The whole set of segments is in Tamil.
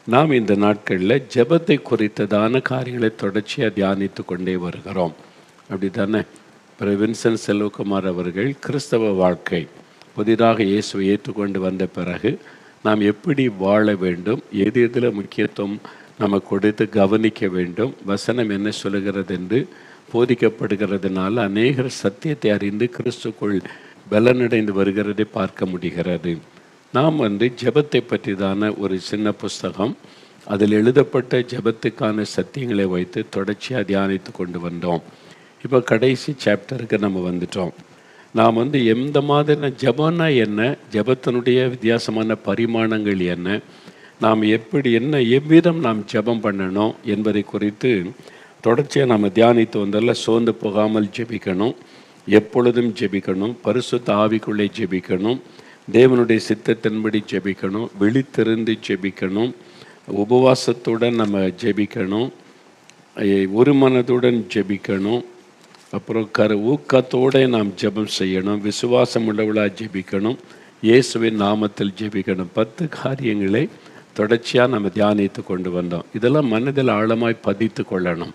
நாம் இந்த நாட்களில் ஜெபத்தை குறித்ததான காரியங்களை தொடர்ச்சியாக தியானித்து கொண்டே வருகிறோம். அப்படி தானே? வின்சென்ட் செல்வகுமார் அவர்கள் கிறிஸ்தவ வாழ்க்கை புதிதாக இயேசுவை ஏற்றுக்கொண்டு வந்த பிறகு நாம் எப்படி வாழ வேண்டும், எதில் முக்கியத்துவம் நம்ம கொடுத்து கவனிக்க வேண்டும், வசனம் என்ன சொல்லுகிறது என்று போதிக்கப்படுகிறதுனால அநேகர் சத்தியத்தை அறிந்து கிறிஸ்துக்குள் பலனடைந்து வருகிறதை பார்க்க முடிகிறது. நாம் ஜெபத்தை பற்றிதான ஒரு சின்ன புஸ்தகம், அதில் எழுதப்பட்ட ஜெபத்துக்கான சத்தியங்களை வைத்து தொடர்ச்சியாக தியானித்து கொண்டு வந்தோம். இப்போ கடைசி சாப்டருக்கு நம்ம வந்துட்டோம். நாம் எந்த மாதிரியான ஜெபம்னா என்ன, ஜெபத்தினுடைய வித்தியாசமான பரிமாணங்கள் என்ன, நாம் எவ்விதம் நாம் ஜெபம் பண்ணணும் என்பதை குறித்து தொடர்ச்சியாக நாம் தியானித்து வந்தால சோர்ந்து போகாமல் ஜெபிக்கணும், எப்பொழுதும் ஜெபிக்கணும், பரிசுத்த ஆவிக்குள்ளே ஜெபிக்கணும், தேவனுடைய சித்தத்தின்படி ஜெபிக்கணும், விழித்திருந்து ஜெபிக்கணும், உபவாசத்துடன் நம்ம ஜெபிக்கணும், ஒரு மனதுடன் ஜெபிக்கணும், அப்புறம் ஊக்கத்தோடு நாம் ஜெபம் செய்யணும், விசுவாசம் உள்ளவளாக ஜெபிக்கணும், இயேசுவின் நாமத்தில் ஜெபிக்கணும். 10 காரியங்களை தொடர்ச்சியாக நம்ம தியானித்து கொண்டு வந்தோம். இதெல்லாம் மனதில் ஆழமாய் பதித்து கொள்ளணும்.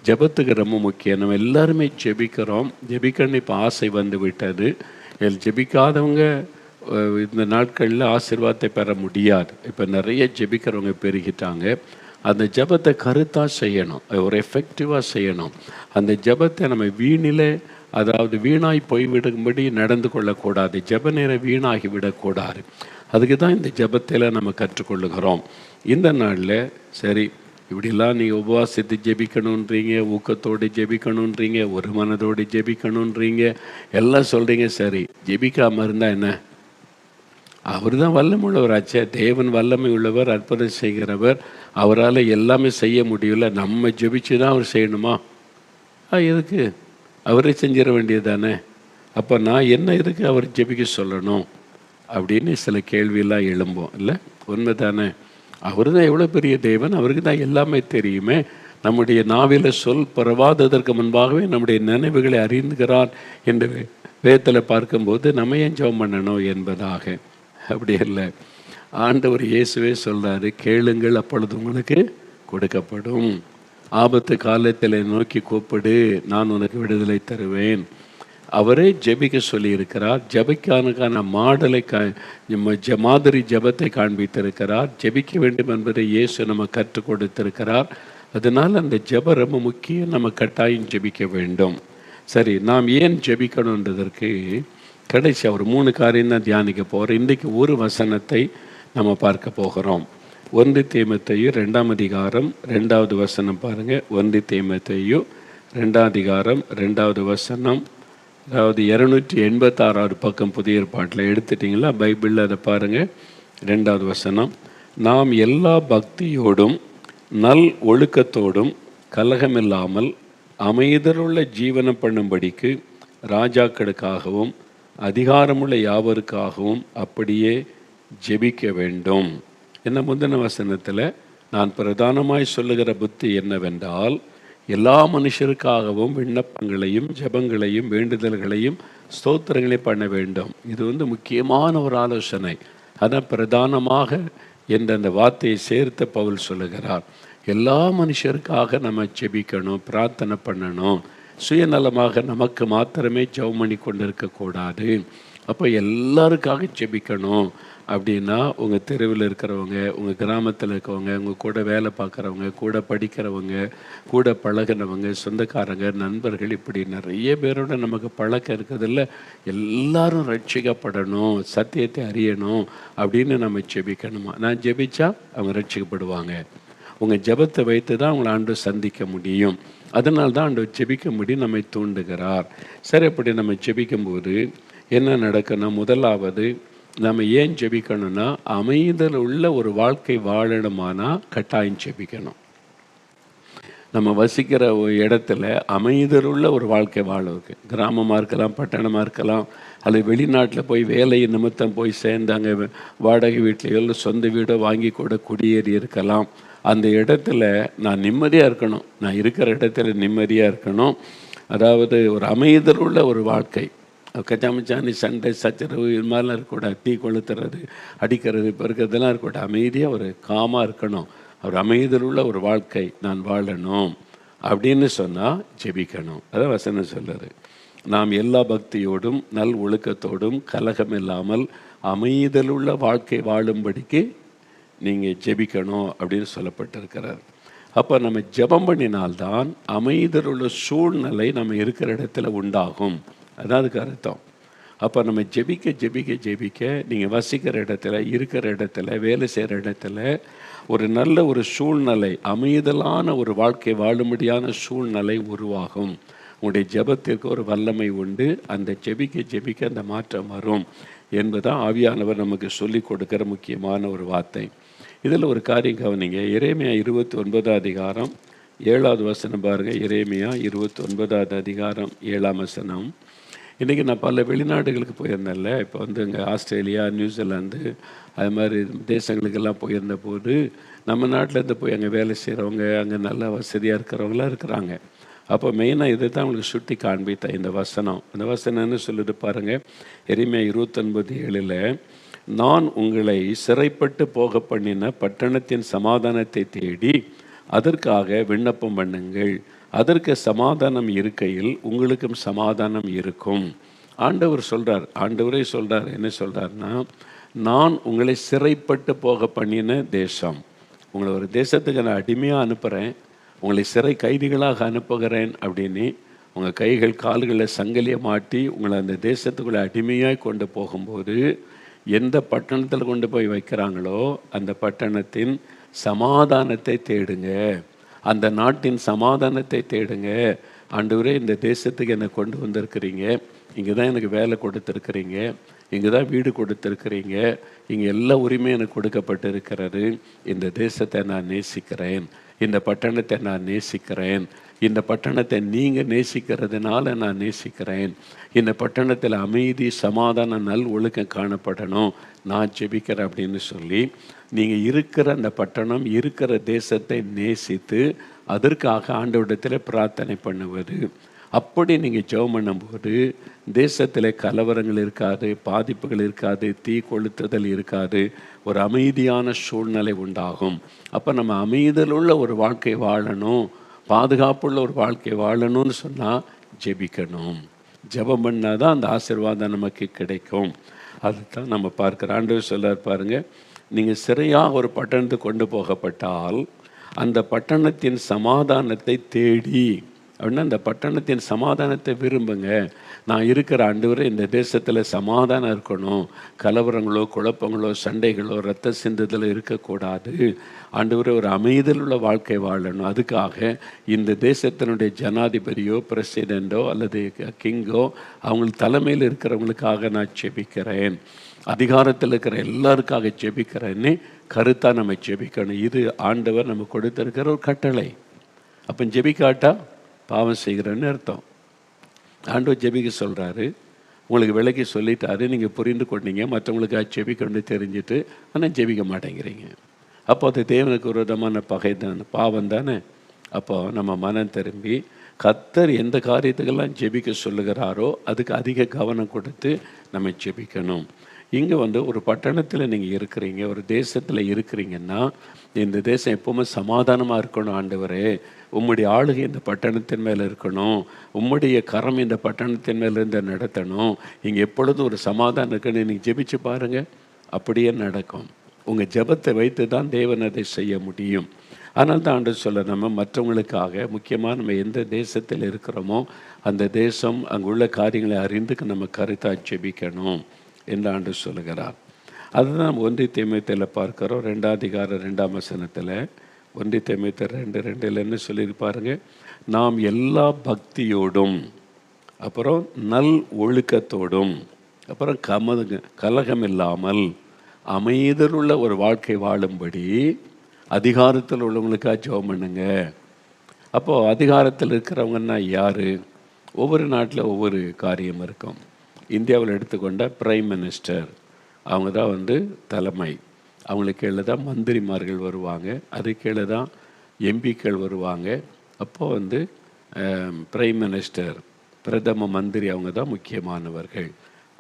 ஜெபத்துக்கு ரொம்ப முக்கியம். நம்ம எல்லாருமே ஜெபிக்கிறோம், ஜெபிக்கணும் இப்போ ஆசை வந்து விட்டது. ஜெபிக்காதவங்க இந்த நாட்களில் ஆசீர்வாதத்தை பெற முடியாது. இப்போ நிறைய ஜெபிக்கிறவங்க பெருகிட்டாங்க. அந்த ஜெபத்தை கருத்தாக செய்யணும், ஒரு எஃபெக்டிவாக செய்யணும். அந்த ஜெபத்தை நம்ம வீணிலே, அதாவது வீணாய் போய்விடும்படி நடந்து கொள்ளக்கூடாது. ஜெப நேரம் வீணாகி விடக்கூடாது. அதுக்கு தான் இந்த ஜெபத்தில் நம்ம கற்றுக்கொள்ளுகிறோம். இந்த நாளில் சரி, இப்படிலாம் நீங்கள் உபவாசித்து ஜெபிக்கணுன்றீங்க, ஊக்கத்தோடு ஜெபிக்கணுன்றீங்க, ஒரு மனதோடு ஜெபிக்கணுன்றீங்க, எல்லாம் சொல்கிறீங்க. சரி, ஜெபிக்காமல் இருந்தால் என்ன? அவர் தான் வல்லமை உள்ளவராச்சே. தேவன் வல்லமை உள்ளவர், அற்புதம் செய்கிறவர். அவரால் எல்லாமே செய்ய முடியல. நம்ம ஜெபிச்சு தான் அவர் செய்யணுமா? எதுக்கு? அவரே செஞ்சிட வேண்டியது தானே. அப்போ நான் என்ன எதுக்கு அவர் ஜெபிக்க சொல்லணும் அப்படின்னு சில கேள்வியெல்லாம் எழும்போம். இல்லை, உண்மை தானே? அவர் தான் எவ்வளோ பெரிய தேவன், அவருக்கு தான் எல்லாமே தெரியுமே. நம்முடைய நாவில சொல் பரவாததற்கு முன்பாகவே நம்முடைய நினைவுகளை அறிந்துகிறார் என்று வேதத்தில் பார்க்கும்போது நம்ம ஏன் ஜெபம் பண்ணணும் என்பதாக. அப்படி இல்லை, ஆண்டவர் இயேசுவே சொல்கிறாரு, கேளுங்கள் அப்பொழுது உங்களுக்கு கொடுக்கப்படும், ஆபத்து காலத்தில் நோக்கி கூப்பிடு, நான் உனக்கு விடுதலை தருவேன். அவரே ஜெபிக்க சொல்லியிருக்கிறார். ஜெபிக்கான மாடலை மாதிரி ஜெபத்தை காண்பித்திருக்கிறார். ஜெபிக்க வேண்டும் என்பதை இயேசு நம்ம கற்றுக் கொடுத்திருக்கிறார். அதனால் அந்த ஜெபம் ரொம்ப முக்கியம். நம்ம கட்டாயம் ஜெபிக்க வேண்டும். சரி, நாம் ஏன் ஜெபிக்கணுன்றதற்கு கடைசி ஒரு 3 காரியம் தான் தியானிக்க போகிறோம். இன்றைக்கு ஒரு வசனத்தை நம்ம பார்க்க போகிறோம். 1 தீமோத்தேயு 2ஆம் அதிகாரம் 2வது வசனம் பாருங்கள். 1 தீமோத்தேயு 2ஆம் அதிகாரம் 2வது வசனம், அதாவது 286 பக்கம் புதிய ஏற்பாட்டில் எடுத்துட்டிங்களா பைபிளில்? அதை பாருங்கள். 2வது வசனம், நாம் எல்லா பக்தியோடும் நல் ஒழுக்கத்தோடும் கலகமில்லாமல் அமைதலுள்ள ஜீவனம் பண்ணும்படிக்கு ராஜாக்களுக்காகவும் அதிகாரமுள்ள யாவருக்காகவும் அப்படியே ஜெபிக்க வேண்டும். என்ன முந்தின வசனத்தில் நான் பிரதானமாய் சொல்லுகிற புத்தி என்னவென்றால், எல்லா மனுஷருக்காகவும் விண்ணப்பங்களையும் ஜெபங்களையும் வேண்டுதல்களையும் ஸ்தோத்திரங்களையும் பண்ண வேண்டும். இது முக்கியமான ஒரு ஆலோசனை. ஆனால் பிரதானமாக என்ற வார்த்தையை சேர்த்து பவுல் சொல்லுகிறார். எல்லா மனுஷருக்காக நம்ம ஜெபிக்கணும், பிரார்த்தனை பண்ணணும். சுயநலமாக நமக்கு மாத்திரமே ஜெபம் பண்ணி கொண்டு இருக்கக்கூடாது. அப்போ எல்லாருக்காக ஜெபிக்கணும். அப்படின்னா உங்கள் தெருவில் இருக்கிறவங்க, உங்கள் கிராமத்தில் இருக்கிறவங்க, உங்கள் கூட வேலை பார்க்குறவங்க, கூட படிக்கிறவங்க, கூட பழகினவங்க, சொந்தக்காரங்க, நண்பர்கள், இப்படி நிறைய பேரோட நமக்கு பழக்கம் இருக்கிறதில்ல. எல்லாரும் ரட்சிக்கப்படணும், சத்தியத்தை அறியணும் அப்படின்னு நம்ம ஜெபிக்கணுமா? நான் ஜெபிச்சா அவங்க ரட்சிக்கப்படுவாங்க. உங்கள் ஜெபத்தை வைத்து தான் அவங்களை ஆண்டவர் சந்திக்க முடியும். அதனால தான் ஆண்டவர் ஜெபிக்க முடியும் நம்மை தூண்டுகிறார். சரி, அப்படி நம்ம ஜெபிக்கும்போது என்ன நடக்கணும்? முதலாவது, நம்ம ஏன் ஜெபிக்கணும்னா, அமைதல் உள்ள ஒரு வாழ்க்கை வாழணுமானா கட்டாயம் ஜெபிக்கணும். நம்ம வசிக்கிற இடத்துல அமைதல் உள்ள ஒரு வாழ்க்கை வாழவுக்கு, கிராமமாக இருக்கலாம், பட்டணமாக இருக்கலாம், அல்லது வெளிநாட்டில் போய் வேலை நிமித்தம் போய் சேர்ந்தாங்க, வாடகை வீட்டிலையோ சொந்த வீடோ வாங்கி கூட குடியேறி இருக்கலாம். அந்த இடத்துல நான் நிம்மதியாக இருக்கணும், நான் இருக்கிற இடத்துல நிம்மதியாக இருக்கணும். அதாவது ஒரு அமைதல் உள்ள ஒரு வாழ்க்கை, கச்சாமச்சானி சண்டை சச்சரவு இது மாதிரிலாம் இருக்கக்கூடாது. தீ கொளுத்துறது, அடிக்கிறது, பெருக்கிறதுலாம் இருக்கக்கூடாது. அமைதியாக ஒரு காமாக இருக்கணும். அவர் அமைதியில் உள்ள ஒரு வாழ்க்கை நான் வாழணும் அப்படின்னு சொன்னால் ஜெபிக்கணும். அதான் வசனம் சொல்லுது. நாம் எல்லா பக்தியோடும் நல் ஒழுக்கத்தோடும் கலகம் இல்லாமல் அமைதலுள்ள வாழ்க்கை வாழும்படிக்கு நீங்கள் ஜெபிக்கணும் அப்படின்னு சொல்லப்பட்டிருக்கிறார். அப்போ நம்ம ஜெபம் பண்ணினால்தான் அமைதலுள்ள சூழ்நிலை நம்ம இருக்கிற இடத்துல உண்டாகும். அதான் அதுக்கு அர்த்தம். அப்போ நம்ம ஜெபிக்க ஜெபிக்க ஜெபிக்க நீங்கள் வசிக்கிற இடத்துல, இருக்கிற இடத்துல, வேலை செய்கிற இடத்துல ஒரு நல்ல ஒரு சூழ்நிலை, அமைதலான ஒரு வாழ்க்கை வாழும்படியான சூழ்நிலை உருவாகும். உங்களுடைய ஜெபத்திற்கு ஒரு வல்லமை உண்டு. அந்த ஜெபிக்க ஜெபிக்க அந்த மாற்றம் வரும் என்பதான் ஆவியானவர் நமக்கு சொல்லி கொடுக்கிற முக்கியமான ஒரு வார்த்தை. இதில் ஒரு காரியம் கவனிங்க. எரேமியா 29 அதிகாரம் 7வது வசனம் பாருங்கள். எரேமியா 29வது அதிகாரம் 7ஆம் வசனம். இன்றைக்கி நான் பல வெளிநாடுகளுக்கு போயிருந்தேன்ல. இப்போ வந்து இங்கே ஆஸ்திரேலியா, நியூசிலாந்து அது மாதிரி தேசங்களுக்கெல்லாம் போயிருந்த போது நம்ம நாட்டிலேருந்து போய் அங்கே வேலை செய்கிறவங்க, அங்கே நல்லா வசதியாக இருக்கிறவங்களாம் இருக்கிறாங்க. அப்போ மெயினாக இதை தான் அவங்களுக்கு சுட்டி காண்பித்தேன் இந்த வசனம். அந்த வசனம் என்ன சொல்லுது பாருங்கள். எரேமியா 29:7 நான் உங்களை சிறைப்பட்டு போக பண்ணின பட்டணத்தின் சமாதானத்தை தேடி அதற்காக விண்ணப்பம் பண்ணுங்கள். அதற்கு சமாதானம் இருக்கையில் உங்களுக்கும் சமாதானம் இருக்கும். ஆண்டவர் சொல்கிறார். ஆண்டவரே சொல்கிறார். என்ன சொல்கிறார்னா, நான் உங்களை சிறைப்பட்டு போக பண்ணின தேசம். உங்களை ஒரு தேசத்துக்கு நான் அடிமையாக அனுப்புகிறேன், உங்களை சிறை கைதிகளாக அனுப்புகிறேன் அப்படின்னு உங்கள் கைகள் கால்களில் சங்கிலியை மாட்டி உங்களை அந்த தேசத்துக்குள்ளே அடிமையாக கொண்டு போகும்போது எந்த பட்டணத்தில் கொண்டு போய் வைக்கிறாங்களோ அந்த பட்டணத்தின் சமாதானத்தை தேடுங்க, அந்த நாட்டின் சமாதானத்தை தேடுங்க. ஆண்டவரே, இந்த தேசத்துக்கு என்னை கொண்டு வந்திருக்கிறீங்க, இங்கே தான் எனக்கு வேலை கொடுத்துருக்கிறீங்க, இங்கே தான் வீடு கொடுத்துருக்கிறீங்க, இங்கே எல்லா உரிமையும் எனக்கு கொடுக்கப்பட்டு இருக்கிறது. இந்த தேசத்தை நான் நேசிக்கிறேன், இந்த பட்டணத்தை நான் நேசிக்கிறேன், இந்த பட்டணத்தை நீங்கள் நேசிக்கிறதுனால நான் நேசிக்கிறேன், இந்த பட்டணத்தில் அமைதி சமாதானம் நல் ஒழுக்கம் காணப்படணும், நான் ஜெபிக்கிறேன் அப்படின்னு சொல்லி நீங்கள் இருக்கிற அந்த பட்டணம், இருக்கிற தேசத்தை நேசித்து அதற்காக ஆண்டவரிடத்தில் பிரார்த்தனை பண்ணுவது. அப்படி நீங்கள் ஜெபம் பண்ணும்போது தேசத்தில் கலவரங்கள் இருக்காது, பாதிப்புகள் இருக்காது, தீ கொளுத்துதல் இருக்காது, ஒரு அமைதியான சூழ்நிலை உண்டாகும். அப்போ நம்ம அமைதலுள்ள ஒரு வாழ்க்கை வாழணும், பாதுகாப்புள்ள ஒரு வாழ்க்கை வாழணும்னு சொன்னால் ஜெபிக்கணும். ஜெபம் பண்ணால் தான் அந்த ஆசீர்வாதம் நமக்கு கிடைக்கும். அதுதான் நம்ம பார்க்குற ஆண்டவர் சொல்றார் பாருங்க. நீங்கள் சிறையாக ஒரு பட்டணத்துக்கு கொண்டு போகப்பட்டால் அந்த பட்டணத்தின் சமாதானத்தை தேடி, அப்படின்னா அந்த பட்டணத்தின் சமாதானத்தை விரும்புங்க. நான் இருக்கிற ஆண்டவரே, இந்த தேசத்தில் சமாதானம் இருக்கணும், கலவரங்களோ குழப்பங்களோ சண்டைகளோ ரத்த சிந்துதலோ இருக்கக்கூடாது. ஆண்டவரே, ஒரு அமைதல் உள்ள வாழ்க்கை வாழணும். அதுக்காக இந்த தேசத்தினுடைய ஜனாதிபதியோ பிரசிடெண்டோ அல்லது கிங்கோ அவங்க தலைமையில் இருக்கிறவங்களுக்காக நான் ஜெபிக்கிறேன், அதிகாரத்தில் இருக்கிற எல்லாருக்காக ஜெபிக்கிறேன்னு கருத்தாக நம்ம ஜெபிக்கணும். இது ஆண்டவர் நம்ம கொடுத்திருக்கிற ஒரு கட்டளை. அப்போ ஜெபிக்காட்டா பாவம் செய்கிறேன்னு அர்த்தம். ஆண்டவர் ஜெபிக்க சொல்கிறாரு, உங்களுக்கு விலைக்கு சொல்லிட்டாரு, நீங்கள் புரிந்து கொண்டீங்க, மற்றவங்களுக்காக ஜெபிக்கணும்னு தெரிஞ்சுட்டு ஆனால் ஜெபிக்க மாட்டேங்கிறீங்க. அப்போ அது தேவனுக்கு விரோதமான பகை தானே, பாவம் தானே. அப்போ நம்ம மனம் திரும்பி கர்த்தர் எந்த காரியத்துக்கெல்லாம் ஜெபிக்க சொல்லுகிறாரோ அதுக்கு அதிக கவனம் கொடுத்து நம்ம ஜெபிக்கணும். இங்கே ஒரு பட்டணத்தில் நீங்கள் இருக்கிறீங்க, ஒரு தேசத்தில் இருக்கிறீங்கன்னா இந்த தேசம் எப்போவுமே சமாதானமாக இருக்கணும். ஆண்டவரே, உம்முடைய ஆளுகை இந்த பட்டணத்தின் மேலே இருக்கணும், உம்முடைய கரம் இந்த பட்டணத்தின் மேலே இருந்து நடத்தணும், இங்கே எப்பொழுதும் ஒரு சமாதானம் இருக்குன்னு நீங்கள் ஜெபிச்சு பாருங்கள், அப்படியே நடக்கும். உங்கள் ஜெபத்தை வைத்து தான் தேவன் அதை செய்ய முடியும். ஆனால் தான் ஆண்டவர் சொல்ல, நம்ம மற்றவங்களுக்காக முக்கியமாக நம்ம எந்த தேசத்தில் இருக்கிறோமோ அந்த தேசம் அங்குள்ள காரியங்களை அறிந்துக்கு நம்ம கருத்தாக ஜெபிக்கணும் என்று ஆண்டவர் சொல்லுகிறார். அதுதான் நம்ம 1 தீமோத்தேயுவில் பார்க்கிறோம். 2ஆம் அதிகாரம் 2ஆம் வசனத்தில் 1 தீமோத்தேயு 2:2 என்ன சொல்லியிருப்பாருங்க, நாம் எல்லா பக்தியோடும், அப்புறம் நல் ஒழுக்கத்தோடும், அப்புறம் கலகம் இல்லாமல் அமைதலுள்ள ஒரு வாழ்க்கை வாழும்படி அதிகாரத்தில் உள்ளவங்களுக்காக ஜெபம் பண்ணுங்க. அப்போது அதிகாரத்தில் இருக்கிறவங்கன்னா யார்? ஒவ்வொரு நாட்டில் ஒவ்வொரு காரியம் இருக்கும். இந்தியாவில் எடுத்துக்கொண்ட பிரைம் மினிஸ்டர், அவங்க தான் தலைமை. அவங்களுக்கு கீழே தான் மந்திரிமார்கள் வருவாங்க, அது கீழே தான் எம்பிக்கள் வருவாங்க. அப்போது பிரைம் மினிஸ்டர் பிரதம மந்திரி அவங்க தான் முக்கியமானவர்கள்.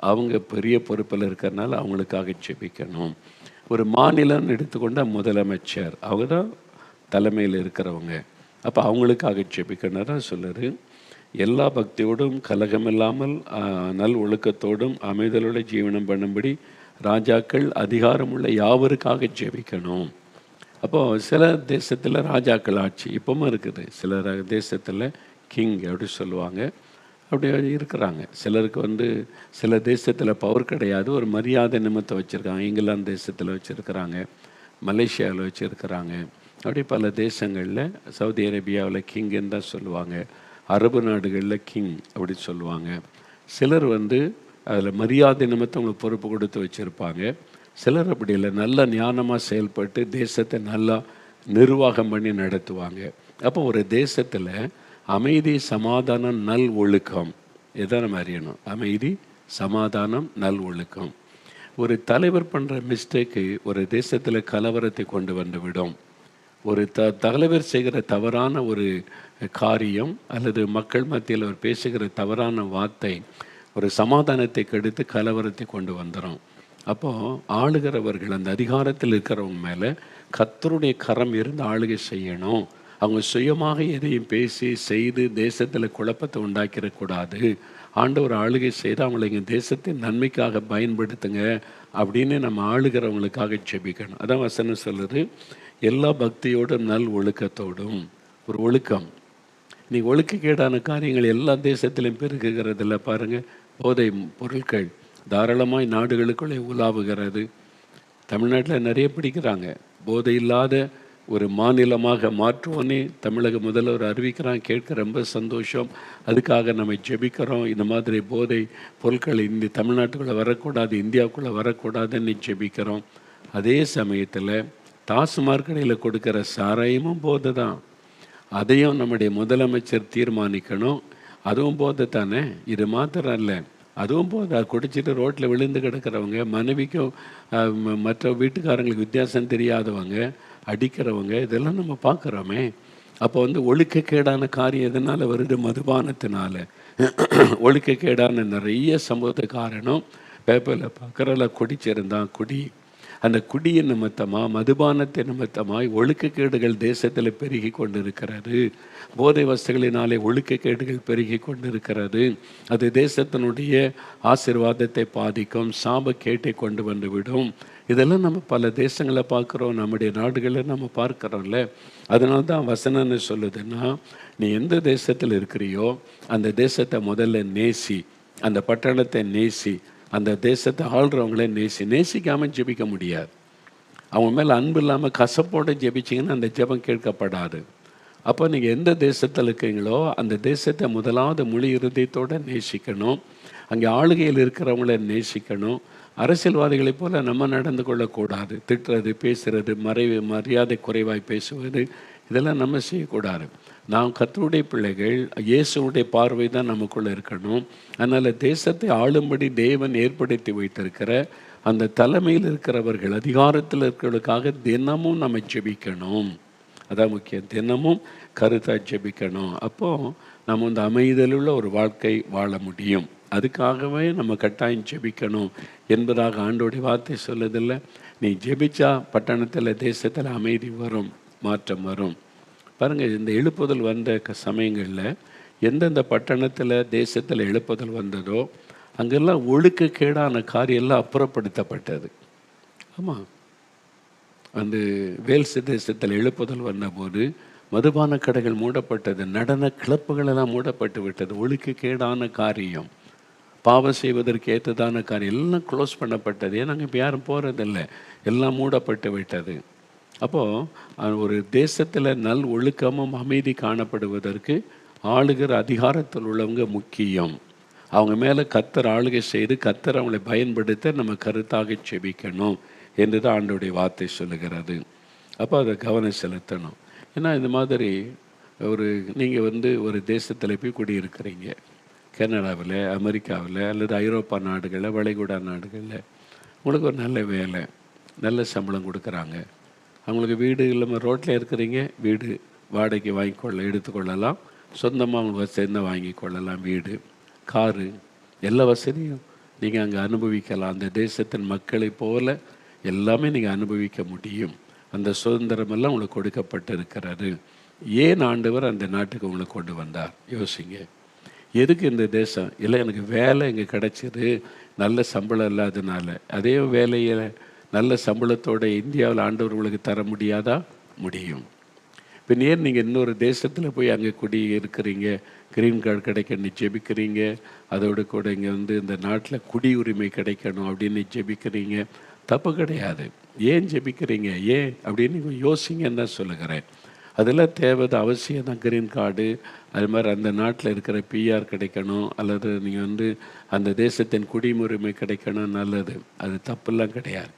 அவங்க பெரிய பொறுப்பில் இருக்கிறனால அவங்களுக்காக ஜெபிக்கணும். ஒரு மாநிலம்னு எடுத்துக்கொண்டால் முதலமைச்சர் அவங்க தான் தலைமையில் இருக்கிறவங்க. அப்போ அவங்களுக்காக ஜெபிக்கணும் தான் சொல்லுது. எல்லா பக்தியோடும் கலகமில்லாமல் நல் ஒழுக்கத்தோடும் அமைதலோட ஜீவனம் பண்ணும்படி ராஜாக்கள் அதிகாரமுள்ள யாவருக்காக ஜெபிக்கணும். அப்போது சில தேசத்தில் ராஜாக்கள் ஆட்சி இப்பவும் இருக்குது. சில தேசத்தில் கிங் அப்படி சொல்லுவாங்க, அப்படி இருக்கிறாங்க. சிலருக்கு சில தேசத்தில் பவர் கிடையாது, ஒரு மரியாதை நிமித்தம் வச்சுருக்காங்க. இங்கிலாந்து தேசத்தில் வச்சுருக்கிறாங்க, மலேசியாவில் வச்சுருக்கிறாங்க. அப்படி பல தேசங்களில், சவுதி அரேபியாவில் கிங்குன்னு தான் சொல்லுவாங்க, அரபு நாடுகளில் கிங் அப்படி சொல்லுவாங்க. சிலர் அதில் மரியாதை நிமித்தம் அவங்களுக்கு பொறுப்பு கொடுத்து வச்சுருப்பாங்க. சிலர் அப்படி இல்லை, நல்ல ஞானமாக செயல்பட்டு தேசத்தை நல்லா நிர்வாகம் பண்ணி நடத்துவாங்க. அப்போ ஒரு தேசத்தில் அமைதி, சமாதானம், நல் ஒழுக்கம் இதை நம்ம அறியணும். அமைதி, சமாதானம், நல் ஒழுக்கம். ஒரு தலைவர் பண்ணுற மிஸ்டேக்கு ஒரு தேசத்தில் கலவரத்தை கொண்டு வந்து விடும். ஒரு தலைவர் செய்கிற தவறான ஒரு காரியம் அல்லது மக்கள் மத்தியில் அவர் பேசுகிற தவறான வார்த்தை ஒரு சமாதானத்தை கெடுத்து கலவரத்தை கொண்டு வந்துடும். அப்போது ஆளுகிறவர்கள், அந்த அதிகாரத்தில் இருக்கிறவங்க மேலே கர்த்தருடைய கரம் இருந்து ஆளுகை செய்யணும். அவங்க சுயமாக எதையும் பேசி செய்து தேசத்தில் குழப்பத்தை உண்டாக்கிடக்கூடாது. ஆண்டவர் ஆளுகை செய்து அவங்களை இங்கே தேசத்தின் நன்மைக்காக பயன்படுத்துங்க அப்படின்னு நம்ம ஆளுகிறவங்களுக்காக ஜெபிக்கணும். அதான் வசனம் சொல்லுது, எல்லா பக்தியோடும் நல் ஒழுக்கத்தோடும். ஒரு ஒழுக்கம், நீ ஒழுக்கக்கேடான காரியங்கள் எல்லா தேசத்திலையும் பெருகுகிறதில்ல. பாருங்கள், போதை பொருட்கள் தாராளமாய் நாடுகளுக்குள்ளே உலாவுகிறது. தமிழ்நாட்டில் நிறைய பிடிக்கிறாங்க. போதை இல்லாத ஒரு மாநிலமாக மாற்றுவோன்னே தமிழக முதல்வர் அறிவிக்கிறான். கேட்க ரொம்ப சந்தோஷம். அதுக்காக நம்ம ஜெபிக்கிறோம். இந்த மாதிரி போதை பொருட்கள் இந்த தமிழ்நாட்டுக்குள்ளே வரக்கூடாது, இந்தியாவுக்குள்ளே வரக்கூடாதுன்னு ஜெபிக்கிறோம். அதே சமயத்தில் டாஸ்மாக் கடையில் கொடுக்குற சாராயமும் போதை தான். அதையும் நம்முடைய முதலமைச்சர் தீர்மானிக்கணும். அதுவும் போதை தானே. இது மாத்திரம் இல்லை, அதுவும் போது அதை குடிச்சிட்டு ரோட்டில் விழுந்து கிடக்கிறவங்க, மனைவிக்கும் மற்ற வீட்டுக்காரங்களுக்கு வித்தியாசம் தெரியாதவங்க, அடிக்கிறவங்க, இதெல்லாம் நம்ம பார்க்குறோமே. அப்போ ஒழுக்கக்கேடான காரியம் எதனால் வருது? மதுபானத்தினால. ஒழுக்கக்கேடான நிறைய சம்பவத்தை காரணம் பேப்பரில் பார்க்குறல, குடிச்சிருந்தான் குடி. அந்த குடியின் நிமித்தமாக, மதுபானத்தை நிமித்தமாய் ஒழுக்கக்கேடுகள் தேசத்தில் பெருகி கொண்டிருக்கிறது. போதை வஸ்துகளினாலே ஒழுக்கக்கேடுகள் பெருகி கொண்டிருக்கிறது. அது தேசத்தினுடைய ஆசீர்வாதத்தை பாதிக்கும், சாபக்கேட்டை கொண்டு வந்து விடும். இதெல்லாம் நம்ம பல தேசங்களை பார்க்குறோம், நம்முடைய நாடுகளில் நம்ம பார்க்குறோம்ல. அதனால தான் வசனம்னு சொல்லுதுன்னா, நீ எந்த தேசத்தில் இருக்கிறியோ அந்த தேசத்தை முதல்ல நேசி, அந்த பட்டணத்தை நேசி, அந்த தேசத்தை ஆள்றவங்களே நேசிக்காமல் ஜெபிக்க முடியாது. அவங்க மேலே அன்பு இல்லாமல் கசப்போடு ஜெபிச்சிங்கன்னா அந்த ஜெபம் கேட்கப்படாது. அப்போ நீங்கள் எந்த தேசத்தில் இருக்கீங்களோ அந்த தேசத்தை முதலாவது முழு இருதயத்தோடு நேசிக்கணும். அங்கே ஆளுகையில் இருக்கிறவங்கள நேசிக்கணும். அரசியல்வாதிகளைப் போல் நம்ம நடந்து கொள்ளக்கூடாது. திட்டுறது, பேசுகிறது, மரியாதை குறைவாய் பேசுவது, இதெல்லாம் நம்ம செய்யக்கூடாது. நாம் கர்த்தருடைய பிள்ளைகள், இயேசுடைய பார்வை தான் நமக்குள்ளே இருக்கணும். அதனால் தேசத்தை ஆளும்படி தேவன் ஏற்படுத்தி வைத்திருக்கிற அந்த தலைமையில் இருக்கிறவர்கள், அதிகாரத்தில் இருக்கிறவர்களுக்காக தினமும் நம்ம ஜெபிக்கணும். அதான் முக்கியம். தினமும் கருத்தாக ஜெபிக்கணும். அப்போது நம்ம அமைதலுள்ள ஒரு வாழ்க்கை வாழ முடியும். அதுக்காகவே நம்ம கட்டாயம் ஜெபிக்கணும் என்பதாக ஆண்டோடைய வார்த்தை சொல்லுதில்லை. நீ ஜெபிச்சா பட்டணத்தில், தேசத்தில் அமைதி வரும், மாற்றம் வரும். பாருங்கள், இந்த எழுப்புதல் வந்த சமயங்களில் எந்தெந்த பட்டணத்தில், தேசத்தில் எழுப்புதல் வந்ததோ அங்கெல்லாம் ஒழுக்கக்கேடான காரியெல்லாம் அப்புறப்படுத்தப்பட்டது. ஆமாம், அந்த வேல்ஸ் தேசத்தில் எழுப்புதல் வந்தபோது மதுபான கடைகள் மூடப்பட்டது, நடன கிளப்புகள் எல்லாம் மூடப்பட்டு விட்டது. ஒழுக்கக்கேடான காரியம், பாவம் செய்வதற்கு ஏற்றதான காரியம் எல்லாம் க்ளோஸ் பண்ணப்பட்டது. ஏன்னா அங்கே இப்போ யாரும் போகிறதில்லை, எல்லாம் மூடப்பட்டு விட்டது. அப்போது ஒரு தேசத்தில் நல் ஒழுக்கமும் அமைதி காணப்படுவதற்கு ஆளுகிற அதிகாரத்தில் உள்ளவங்க முக்கியம். அவங்க மேலே கர்த்தர் ஆளுகை செய்து கர்த்தர் அவங்களை பயன்படுத்த நம்ம கருத்தாக செபிக்கணும் என்று தான் ஆண்டவருடைய வார்த்தை சொல்லுகிறது. அப்போ அதை கவனம் செலுத்தணும். ஏன்னா இந்த மாதிரி நீங்கள் ஒரு தேசத்தில் போய் குடியிருக்கிறீங்க, கனடாவில், அமெரிக்காவில் அல்லது ஐரோப்பா நாடுகளில், வளைகுடா நாடுகளில், உங்களுக்கு ஒரு நல்ல வேலை, நல்ல சம்பளம் கொடுக்குறாங்க. அவங்களுக்கு வீடு இல்லாமல் ரோட்டில் இருக்கிறீங்க, வீடு வாடகைக்கு எடுத்துக்கொள்ளலாம். சொந்தமாக அவங்களுக்கு சேர்ந்து வாங்கி கொள்ளலாம் வீடு. காரு, எல்லா வசதியும் நீங்கள் அங்கே அனுபவிக்கலாம். அந்த தேசத்தின் மக்களைப் போல எல்லாமே நீங்கள் அனுபவிக்க முடியும். அந்த சுதந்திரமெல்லாம் உங்களுக்கு கொடுக்கப்பட்டிருக்கிறது. ஏன் ஆண்டவர் அந்த நாட்டுக்கு உங்களை கொண்டு வந்தார்? யோசிங்க. எதுக்கு இந்த தேசம்? இல்லை, எனக்கு வேலை இங்கே கிடச்சிது, நல்ல சம்பளம் இல்லாதனால. அதே வேலையில் நல்ல சம்பளத்தோட இந்தியாவில் ஆண்டவர் உங்களுக்கு தர முடியாதா? முடியும். இப்போ ஏன் நீங்கள் இன்னொரு தேசத்தில் போய் அங்கே குடி இருக்கிறீங்க, க்ரீன் கார்டு கிடைக்கணும்னு ஜெபிக்கிறீங்க, அதோடு கூட இங்கே இந்த நாட்டில் குடியுரிமை கிடைக்கணும் அப்படின்னு ஜெபிக்கிறீங்க? தப்பு கிடையாது. ஏன் ஜெபிக்கிறீங்க? ஏன் அப்படின்னு நீங்கள் யோசிங்கன்னு தான் சொல்லுகிறேன். அதெல்லாம் தேவை, அவசியம் தான். க்ரீன் கார்டு, அது மாதிரி அந்த நாட்டில் இருக்கிற பிஆர் கிடைக்கணும், அல்லது நீங்கள் அந்த தேசத்தின் குடியுரிமை கிடைக்கணும், நல்லது. அது தப்புலாம் கிடையாது.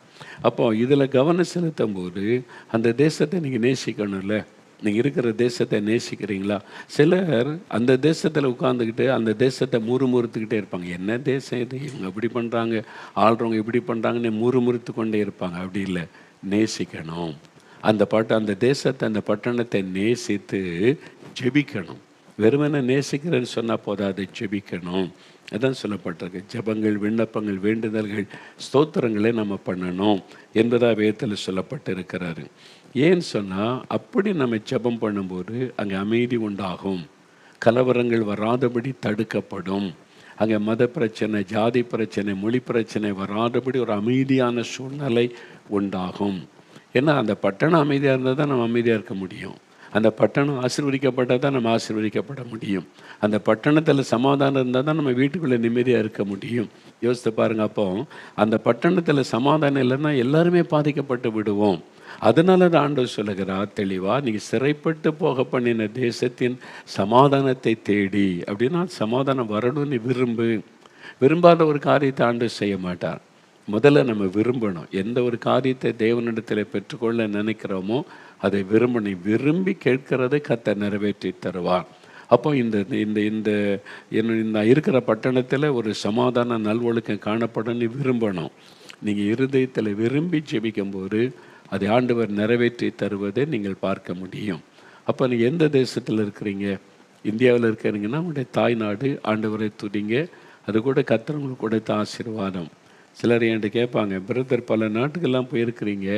அப்போ இதில் கவனம் செலுத்தும் போது அந்த தேசத்தை நீங்கள் நேசிக்கணும்ல. நீங்கள் இருக்கிற தேசத்தை நேசிக்கிறீங்களா? சிலர் அந்த தேசத்தில் உட்காந்துக்கிட்டு அந்த தேசத்தை முறுமுறுத்துக்கிட்டே இருப்பாங்க. என்ன தேசம் இது, இவங்க இப்படி பண்ணுறாங்க, ஆள்றவங்க இப்படி பண்ணுறாங்கன்னு முறுமுறுத்து கொண்டே இருப்பாங்க. அப்படி இல்லை, நேசிக்கணும். அந்த தேசத்தை, அந்த பட்டணத்தை நேசித்து ஜெபிக்கணும். வெறுமனே நேசிக்கிறேன்னு சொன்னால் போதாது, ஜெபிக்கணும். அதான் சொல்லப்பட்டிருக்கு. ஜெபங்கள், விண்ணப்பங்கள், வேண்டுதல்கள், ஸ்தோத்திரங்களை நம்ம பண்ணணும் என்பதாக வேதத்தில் சொல்லப்பட்டு இருக்கிறாரு. ஏன்னு சொன்னால், அப்படி நம்ம ஜெபம் பண்ணும்போது அங்கே அமைதி உண்டாகும், கலவரங்கள் வராதபடி தடுக்கப்படும், அங்கே மத பிரச்சனை, ஜாதி பிரச்சனை, மொழி பிரச்சனை வராதபடி ஒரு அமைதியான சூழ்நிலை உண்டாகும். ஏன்னா அந்த பட்டணம் அமைதியாக இருந்தால் தான் நம்ம அமைதியாக இருக்க முடியும். அந்த பட்டணம் ஆசீர்வதிக்கப்பட்டால் தான் நம்ம ஆசீர்வதிக்கப்பட முடியும். அந்த பட்டணத்தில் சமாதானம் இருந்தால் தான் நம்ம வீட்டுக்குள்ளே நிம்மதியாக இருக்க முடியும். யோசித்து பாருங்கள். அப்போ அந்த பட்டணத்தில் சமாதானம் இல்லைன்னா எல்லாருமே பாதிக்கப்பட்டு விடுவோம். அதனால தான் ஆண்டவர் சொல்லுகிறார் தெளிவாக, நீங்கள் சிறைப்பட்டு போக பண்ணின தேசத்தின் சமாதானத்தை தேடி. அப்படின்னா சமாதானம் வரணும்னு விரும்பாத ஒரு காரியத்தை ஆண்டவர் செய்ய மாட்டார். முதல்ல நம்ம விரும்பணும். எந்த ஒரு காரியத்தை தேவனிடத்தில் பெற்றுக்கொள்ள நினைக்கிறோமோ அதை விரும்பி கேட்கிறதை கர்த்தர் நிறைவேற்றி தருவார். அப்போ இந்த இருக்கிற பட்டணத்தில் ஒரு சமாதான நல்வொழுக்கம் காணப்படணும்னு விரும்பணும். நீங்கள் இருதயத்தில் விரும்பி ஜெபிக்கும்போது அதை ஆண்டவர் நிறைவேற்றி தருவதை நீங்கள் பார்க்க முடியும். அப்போ நீங்கள் எந்த தேசத்தில் இருக்கிறீங்க? இந்தியாவில் இருக்கிறீங்கன்னா உங்களுடைய தாய்நாடு, ஆண்டவரை துதிங்க. அது கூட கர்த்தர் உங்களுக்கு கொடுத்த ஆசீர்வாதம். சிலர் என்கிட்ட கேட்பாங்க, பிரதர் பல நாட்டுக்கெல்லாம் போயிருக்கிறீங்க,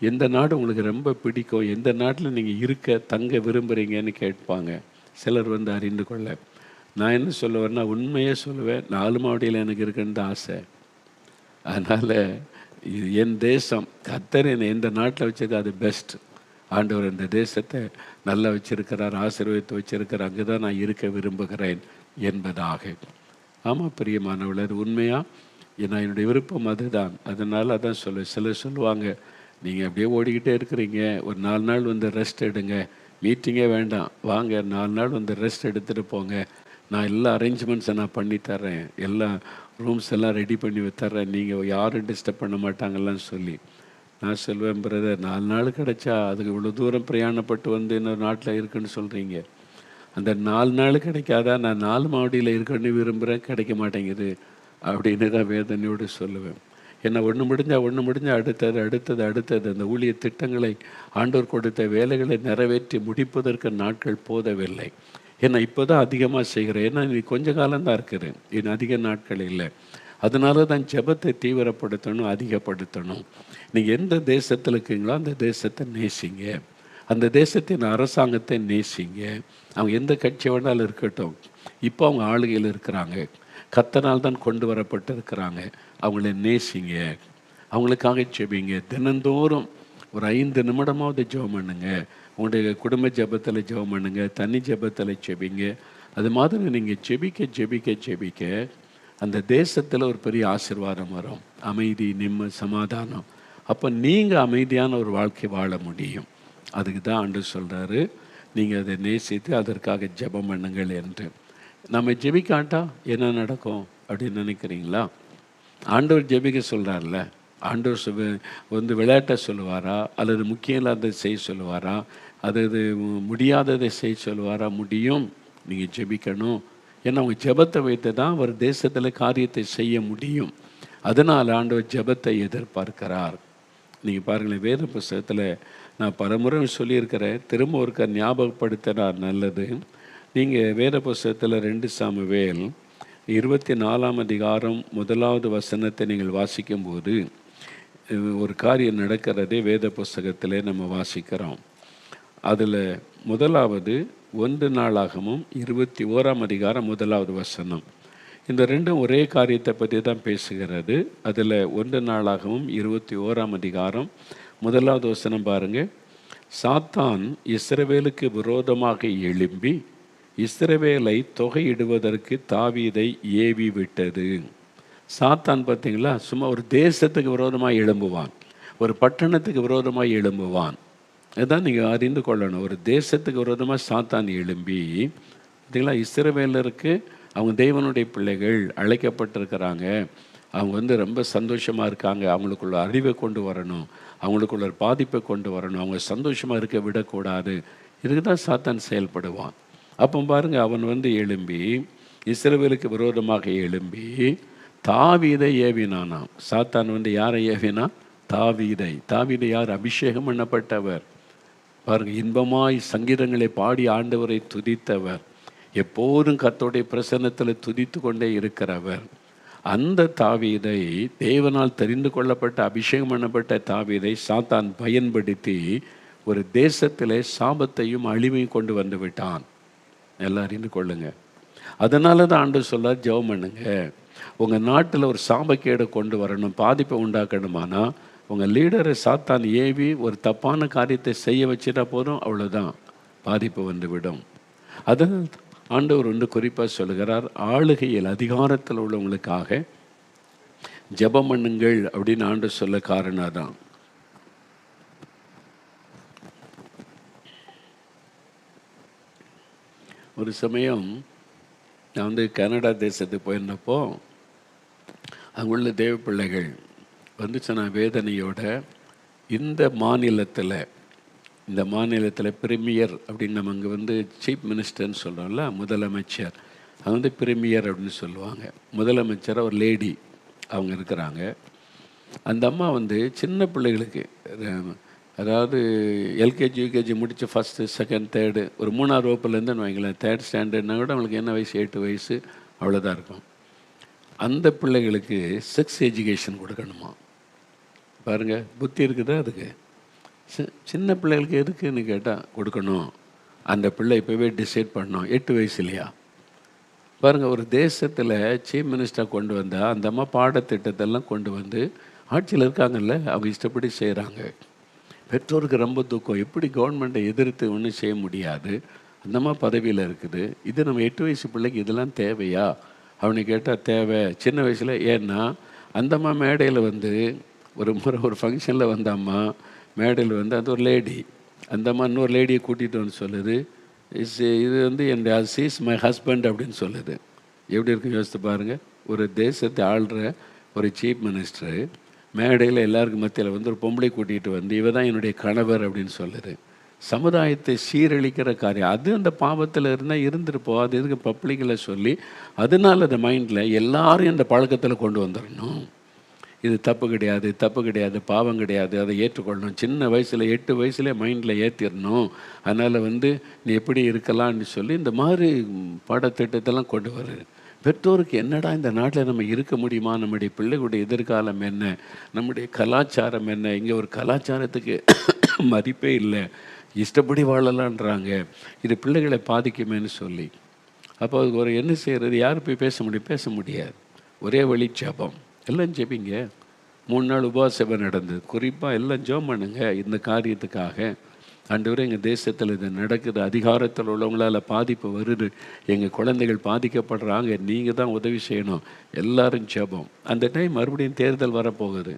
எந்த நாடு உங்களுக்கு ரொம்ப பிடிக்கும், எந்த நாட்டில் நீங்கள் தங்க விரும்புகிறீங்கன்னு கேட்பாங்க. சிலர் அறிந்து கொள்ள. நான் என்ன சொல்லுவேன்னா, உண்மையே சொல்லுவேன், 4 மாவடியில் எனக்கு இருக்குன்னு ஆசை. அதனால் இது என் தேசம், கர்த்தர் என்னை எந்த நாட்டில் வச்சது அது பெஸ்ட். ஆண்டவர் இந்த தேசத்தை நல்லா வச்சிருக்கிறார், ஆசீர்வதித்து வச்சிருக்கிறார், அங்கே தான் நான் இருக்க விரும்புகிறேன் என்பதாக. ஆமாம் பிரியமானவள், அது உண்மையாக என்னுடைய விருப்பம் அதுதான். அதனால் அதான் சொல்லுவேன். சிலர் சொல்லுவாங்க, நீங்கள் அப்படியே ஓடிக்கிட்டே இருக்கிறீங்க, ஒரு 4 நாள் ரெஸ்ட் எடுங்க, மீட்டிங்கே வேண்டாம், வாங்க 4 நாள் ரெஸ்ட் எடுத்துகிட்டு போங்க, நான் எல்லா அரேஞ்ச்மெண்ட்ஸை நான் பண்ணித்தரேன், எல்லா ரூம்ஸ் எல்லாம் ரெடி பண்ணி தர்றேன், நீங்கள் யாரும் டிஸ்டர்ப் பண்ண மாட்டாங்கலாம் சொல்லி. நான் சொல்வேன், பிரதர் 4 நாள் கிடச்சா அதுக்கு இவ்வளோ தூரம் பிரயாணப்பட்டு இன்னொரு நாட்டில் இருக்குன்னு சொல்கிறீங்க. அந்த 4 நாள் கிடைக்காதா? நான் 4 மாவடியில் இருக்கணும்னு விரும்புகிறேன், கிடைக்க மாட்டேங்குது அப்படின்னு தான் வேதனையோடு சொல்லுவேன். ஏன்னா ஒன்று முடிஞ்சால் அடுத்தது அந்த ஊழிய திட்டங்களை, ஆண்டோர் கொடுத்த வேலைகளை நிறைவேற்றி முடிப்பதற்கு நாட்கள் போதவில்லை. ஏன்னா இப்போ தான் அதிகமாக செய்கிறேன். ஏன்னா நீ கொஞ்ச காலம்தான் இருக்கிறேன், இன்னும் அதிக நாட்கள் இல்லை. அதனால தான் ஜெபத்தை தீவிரப்படுத்தணும், அதிகப்படுத்தணும். நீங்கள் எந்த தேசத்தில் இருக்கீங்களோ அந்த தேசத்தை நேசிங்க, அந்த தேசத்தின் அரசாங்கத்தை நேசிங்க. அவங்க எந்த கட்சி வேணாலும் இருக்கட்டும், இப்போ அவங்க ஆளுகையில் இருக்கிறாங்க, கர்த்தரால் தான் கொண்டு வரப்பட்டு இருக்கிறாங்க. அவங்கள நேசிங்க, அவங்களுக்காக ஜெபிங்க. தினந்தோறும் ஒரு 5 நிமிடமாவது ஜெபம் பண்ணுங்க. உங்களுடைய குடும்ப ஜெபத்தில் ஜெபம் பண்ணுங்க, தனி ஜெபத்தில் ஜெபிங்க. அது மாதிரி நீங்கள் ஜெபிக்க அந்த தேசத்தில் ஒரு பெரிய ஆசீர்வாதம் வரும், அமைதி, சமாதானம். அப்போ நீங்கள் அமைதியான ஒரு வாழ்க்கை வாழ முடியும். அதுக்கு தான் ஆண்டவர் சொல்கிறாரு, நீங்கள் அதை நேசித்து அதற்காக ஜெபம் பண்ணுங்கள் என்று. நம்ம ஜெபிக்காட்டா என்ன நடக்கும் அப்படின்னு நினைக்கிறீங்களா? ஆண்டவர் ஜெபிக்க சொல்கிறார்ல, ஆண்டவர் விளையாட்டை சொல்லுவாரா, அல்லது முக்கியம் இல்லாததை செய்ய சொல்லுவாரா, அது முடியாததை செய்ய சொல்லுவாரா? முடியும், நீங்கள் ஜெபிக்கணும். ஏன்னா அவங்க ஜெபத்தை வைத்து தான் ஒரு தேசத்தில் காரியத்தை செய்ய முடியும். அதனால் ஆண்டவர் ஜெபத்தை எதிர்பார்க்கிறார். நீங்கள் பாருங்களேன், வேத புஸ்தகத்தில் நான் பலமுறை சொல்லியிருக்கிறேன், திரும்ப ஒருக்க ஞாபகப்படுத்தினார் நல்லது. நீங்கள் வேத புஸ்தகத்தில் 2 சாமுவேல் 24ஆம் அதிகாரம் 1வது வசனத்தை நீங்கள் வாசிக்கும்போது ஒரு காரியம் நடக்கிறதே வேத புஸ்தகத்திலே நம்ம வாசிக்கிறோம். அதில் முதலாவது 1 நாளாகமும் 21ஆம் அதிகாரம் 1வது வசனம். இந்த ரெண்டும் ஒரே காரியத்தை பற்றி தான் பேசுகிறது. அதில் 1 நாளாகமும் 21ஆம் அதிகாரம் 1வது வசனம் பாருங்கள். சாத்தான் இஸ்ரவேலுக்கு விரோதமாக எழும்பி இஸ்ரவேலை தொகையிடுவதற்கு தாவீதை ஏவி விட்டது. சாத்தான் பார்த்தீங்களா, சும்மா ஒரு தேசத்துக்கு விரோதமாக எழும்புவான், ஒரு பட்டணத்துக்கு விரோதமாக எழும்புவான். அதுதான் நீங்கள் அறிந்து கொள்ளணும். ஒரு தேசத்துக்கு விரோதமாக சாத்தான் எழும்பி, பார்த்தீங்களா, இஸ்ரவேலருக்கு அவங்க தேவனுடைய பிள்ளைகள் அழைக்கப்பட்டிருக்கிறாங்க, அவங்க ரொம்ப சந்தோஷமாக இருக்காங்க, அவங்களுக்குள்ள அறிவை கொண்டு வரணும், அவங்களுக்குள்ள ஒரு பாதிப்பை கொண்டு வரணும், அவங்க சந்தோஷமாக இருக்க விடக்கூடாது. இதுக்கு தான் சாத்தான் செயல்படுவான். அப்போ பாருங்கள், அவன் எழும்பி இஸ்ரவேலுக்கு விரோதமாக எழும்பி தாவீதை ஏவினானாம். சாத்தான் யாரை ஏவினா? தாவீதை. தாவீதை யார்? அபிஷேகம் பண்ணப்பட்டவர். பாருங்கள், இன்பமாய் சங்கீதங்களை பாடி ஆண்டவரை துதித்தவர், எப்போதும் கர்த்தருடைய பிரசன்னத்தில் துதித்து கொண்டே இருக்கிறவர். அந்த தாவீதை, தேவனால் தெரிந்து கொள்ளப்பட்ட அபிஷேகம் பண்ணப்பட்ட தாவீதை சாத்தான் பயன்படுத்தி ஒரு தேசத்திலே சாபத்தையும் அழிவையும் கொண்டு வந்து விட்டான். எல்லாம் அறிந்து கொள்ளுங்க. அதனால தான் ஆண்டு சொல்லார், ஜெபம் பண்ணுங்க. உங்கள் நாட்டில் ஒரு சாபக்கேடை கொண்டு வரணும், பாதிப்பை உண்டாக்கணுமானா உங்கள் லீடரை சாத்தான் ஏவி ஒரு தப்பான காரியத்தை செய்ய வச்சுட்டா போதும், அவ்வளோதான், பாதிப்பு வந்துவிடும். அதனால் ஆண்டவர் குறிப்பாக சொல்லுகிறார், ஆளுகையில் அதிகாரத்தில் உள்ளவங்களுக்காக ஜெபம் பண்ணுங்கள் அப்படின்னு ஆண்டவர் சொல்ல காரணம் தான். ஒரு சமயம் நான் கனடா தேசத்துக்கு போயிருந்தப்போ அங்குள்ள தேவ பிள்ளைகள் சொன்ன வேதனையோட, இந்த மாநிலத்தில் பிரீமியர் அப்படின்னு நம்ம இங்கே சீஃப் மினிஸ்டர்னு சொல்கிறோம்ல, முதலமைச்சர், அது பிரீமியர் அப்படின்னு சொல்லுவாங்க. முதலமைச்சராக ஒரு லேடி அவங்க இருக்கிறாங்க. அந்த அம்மா சின்ன பிள்ளைகளுக்கு, அதாவது எல்கேஜி யூகேஜி முடித்து ஃபஸ்ட்டு செகண்ட் தேர்டு, ஒரு 3ஆவது வகுப்புலேருந்துன்னு வைங்களேன், 3rd ஸ்டாண்டர்ட்னா கூட அவங்களுக்கு என்ன வயசு, 8 வயசு அவ்வளோதான் இருக்கும். அந்த பிள்ளைகளுக்கு செக்ஸ் எஜுகேஷன் கொடுக்கணுமா. பாருங்கள், புத்தி இருக்குதா அதுக்கு? சின்ன பிள்ளைகளுக்கு எதுக்குன்னு கேட்டால் கொடுக்கணும். அந்த பிள்ளை இப்போவே டிசைட் பண்ணோம், 8 வயசு இல்லையா. பாருங்கள், ஒரு தேசத்தில் சீஃப் மினிஸ்டராக கொண்டு வந்தால் அந்த அம்மா பாடத்திட்டத்தெல்லாம் கொண்டு ஆட்சியில் இருக்காங்கல்ல, அவங்க இஷ்டப்படி செய்கிறாங்க. பெற்றோருக்கு ரொம்ப துக்கம், எப்படி கவர்மெண்ட்டை எதிர்த்து ஒன்றும் செய்ய முடியாது, அந்தம்மா பதவியில் இருக்குது. இது நம்ம 8 வயசு பிள்ளைக்கு இதெல்லாம் தேவையா அவனை கேட்டால் தேவை. சின்ன வயசில், ஏன்னா அந்தம்மா மேடையில் ஒரு முறை ஒரு ஃபங்க்ஷனில் அம்மா மேடையில் அது ஒரு லேடி, அந்தம்மா இன்னொரு லேடியை கூட்டிகிட்டு சொல்லுது, இது என் சீஸ் மை ஹஸ்பண்ட் அப்படின்னு சொல்லுது. எப்படி இருக்குன்னு யோசித்து பாருங்கள். ஒரு தேசத்தை ஆள்ற ஒரு சீஃப் மினிஸ்டரு மேடையில் எல்லாருக்கும் மத்தியில் ஒரு பொம்பளை கூட்டிகிட்டு இவ தான் என்னுடைய கணவர் அப்படின்னு சொல்லுது. சமுதாயத்தை சீரழிக்கிற காரியம் அது. அந்த பாவத்தில் இருந்தால் இருந்துருப்போம், அது எதுக்கு பப்ளிக்கில் சொல்லி அதனால் அந்த மைண்டில் எல்லாரும் இந்த பழக்கத்தில் கொண்டு வந்துடணும். இது தப்பு கிடையாது, பாவம் கிடையாது, அதை ஏற்றுக்கொள்ளணும். சின்ன வயசில் 8 வயசுலேயே மைண்டில் ஏற்றிடணும். அதனால் நீ எப்படி இருக்கலாம்னு சொல்லி இந்த மாதிரி பாடத்திட்டத்தெல்லாம் கொண்டு வருது. பெற்றோருக்கு என்னடா இந்த நாட்டில் நம்ம இருக்க முடியுமா, நம்முடைய பிள்ளைகளுடைய எதிர்காலம் என்ன, நம்முடைய கலாச்சாரம் என்ன, இங்கே ஒரு கலாச்சாரத்துக்கு மதிப்பே இல்லை, இஷ்டப்படி வாழலான்றாங்க, இது பிள்ளைகளை பாதிக்குமேன்னு சொல்லி. அப்போ அதுக்கு ஒரு என்ன செய்கிறது, யார் போய் பேச முடியாது. ஒரே வழி ஜெபம். எல்லாம் ஜெபிங்க. 3 நாள் உபவாச நடந்தது. குறிப்பாக எல்லாம் ஜெபம் பண்ணுங்க இந்த காரியத்துக்காக. ஆண்டவரே, எங்கள் தேசத்தில் இது நடக்குது, அதிகாரத்தில் உள்ளவங்களால் பாதிப்பு வருது, எங்கள் குழந்தைகள் பாதிக்கப்படுறாங்க, நீங்கள் தான் உதவி செய்யணும். எல்லாரும் ஜெபம். அந்த டைம் மறுபடியும் தேர்தல் வரப்போகுது,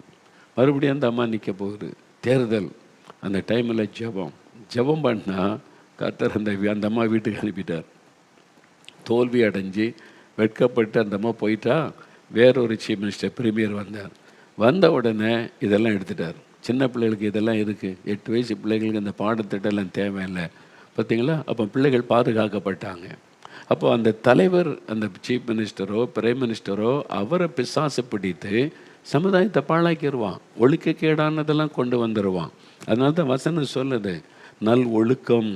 மறுபடியும் அந்த அம்மா நிற்க போகுது, தேர்தல். அந்த டைமில் ஜெபம் பண்ணால் கர்த்தர் அந்த அம்மா வீட்டுக்கு அனுப்பிட்டார். தோல்வி அடைஞ்சு வெட்கப்பட்டு அந்த அம்மா போயிட்டா. வேறொரு சீஃப் மினிஸ்டர் பிரீமியர் வந்த உடனே இதெல்லாம் எடுத்துட்டார். சின்ன பிள்ளைகளுக்கு இதெல்லாம் எதுக்கு, 8 வயசு பிள்ளைகளுக்கு அந்த பாடத்திட்டம்லாம் தேவையில்லை. பார்த்தீங்களா, அப்போ பிள்ளைகள் பாதுகாக்கப்பட்டாங்க. அப்போ அந்த தலைவர், அந்த சீஃப் மினிஸ்டரோ பிரைம் மினிஸ்டரோ அவரை பிசாசு பிடித்து சமுதாயத்தை பாழாக்கிடுவான், ஒழுக்கக்கேடானதெல்லாம் கொண்டு வந்துடுவான். அதனால தான் வசனம் சொல்லுது, நல் ஒழுக்கம்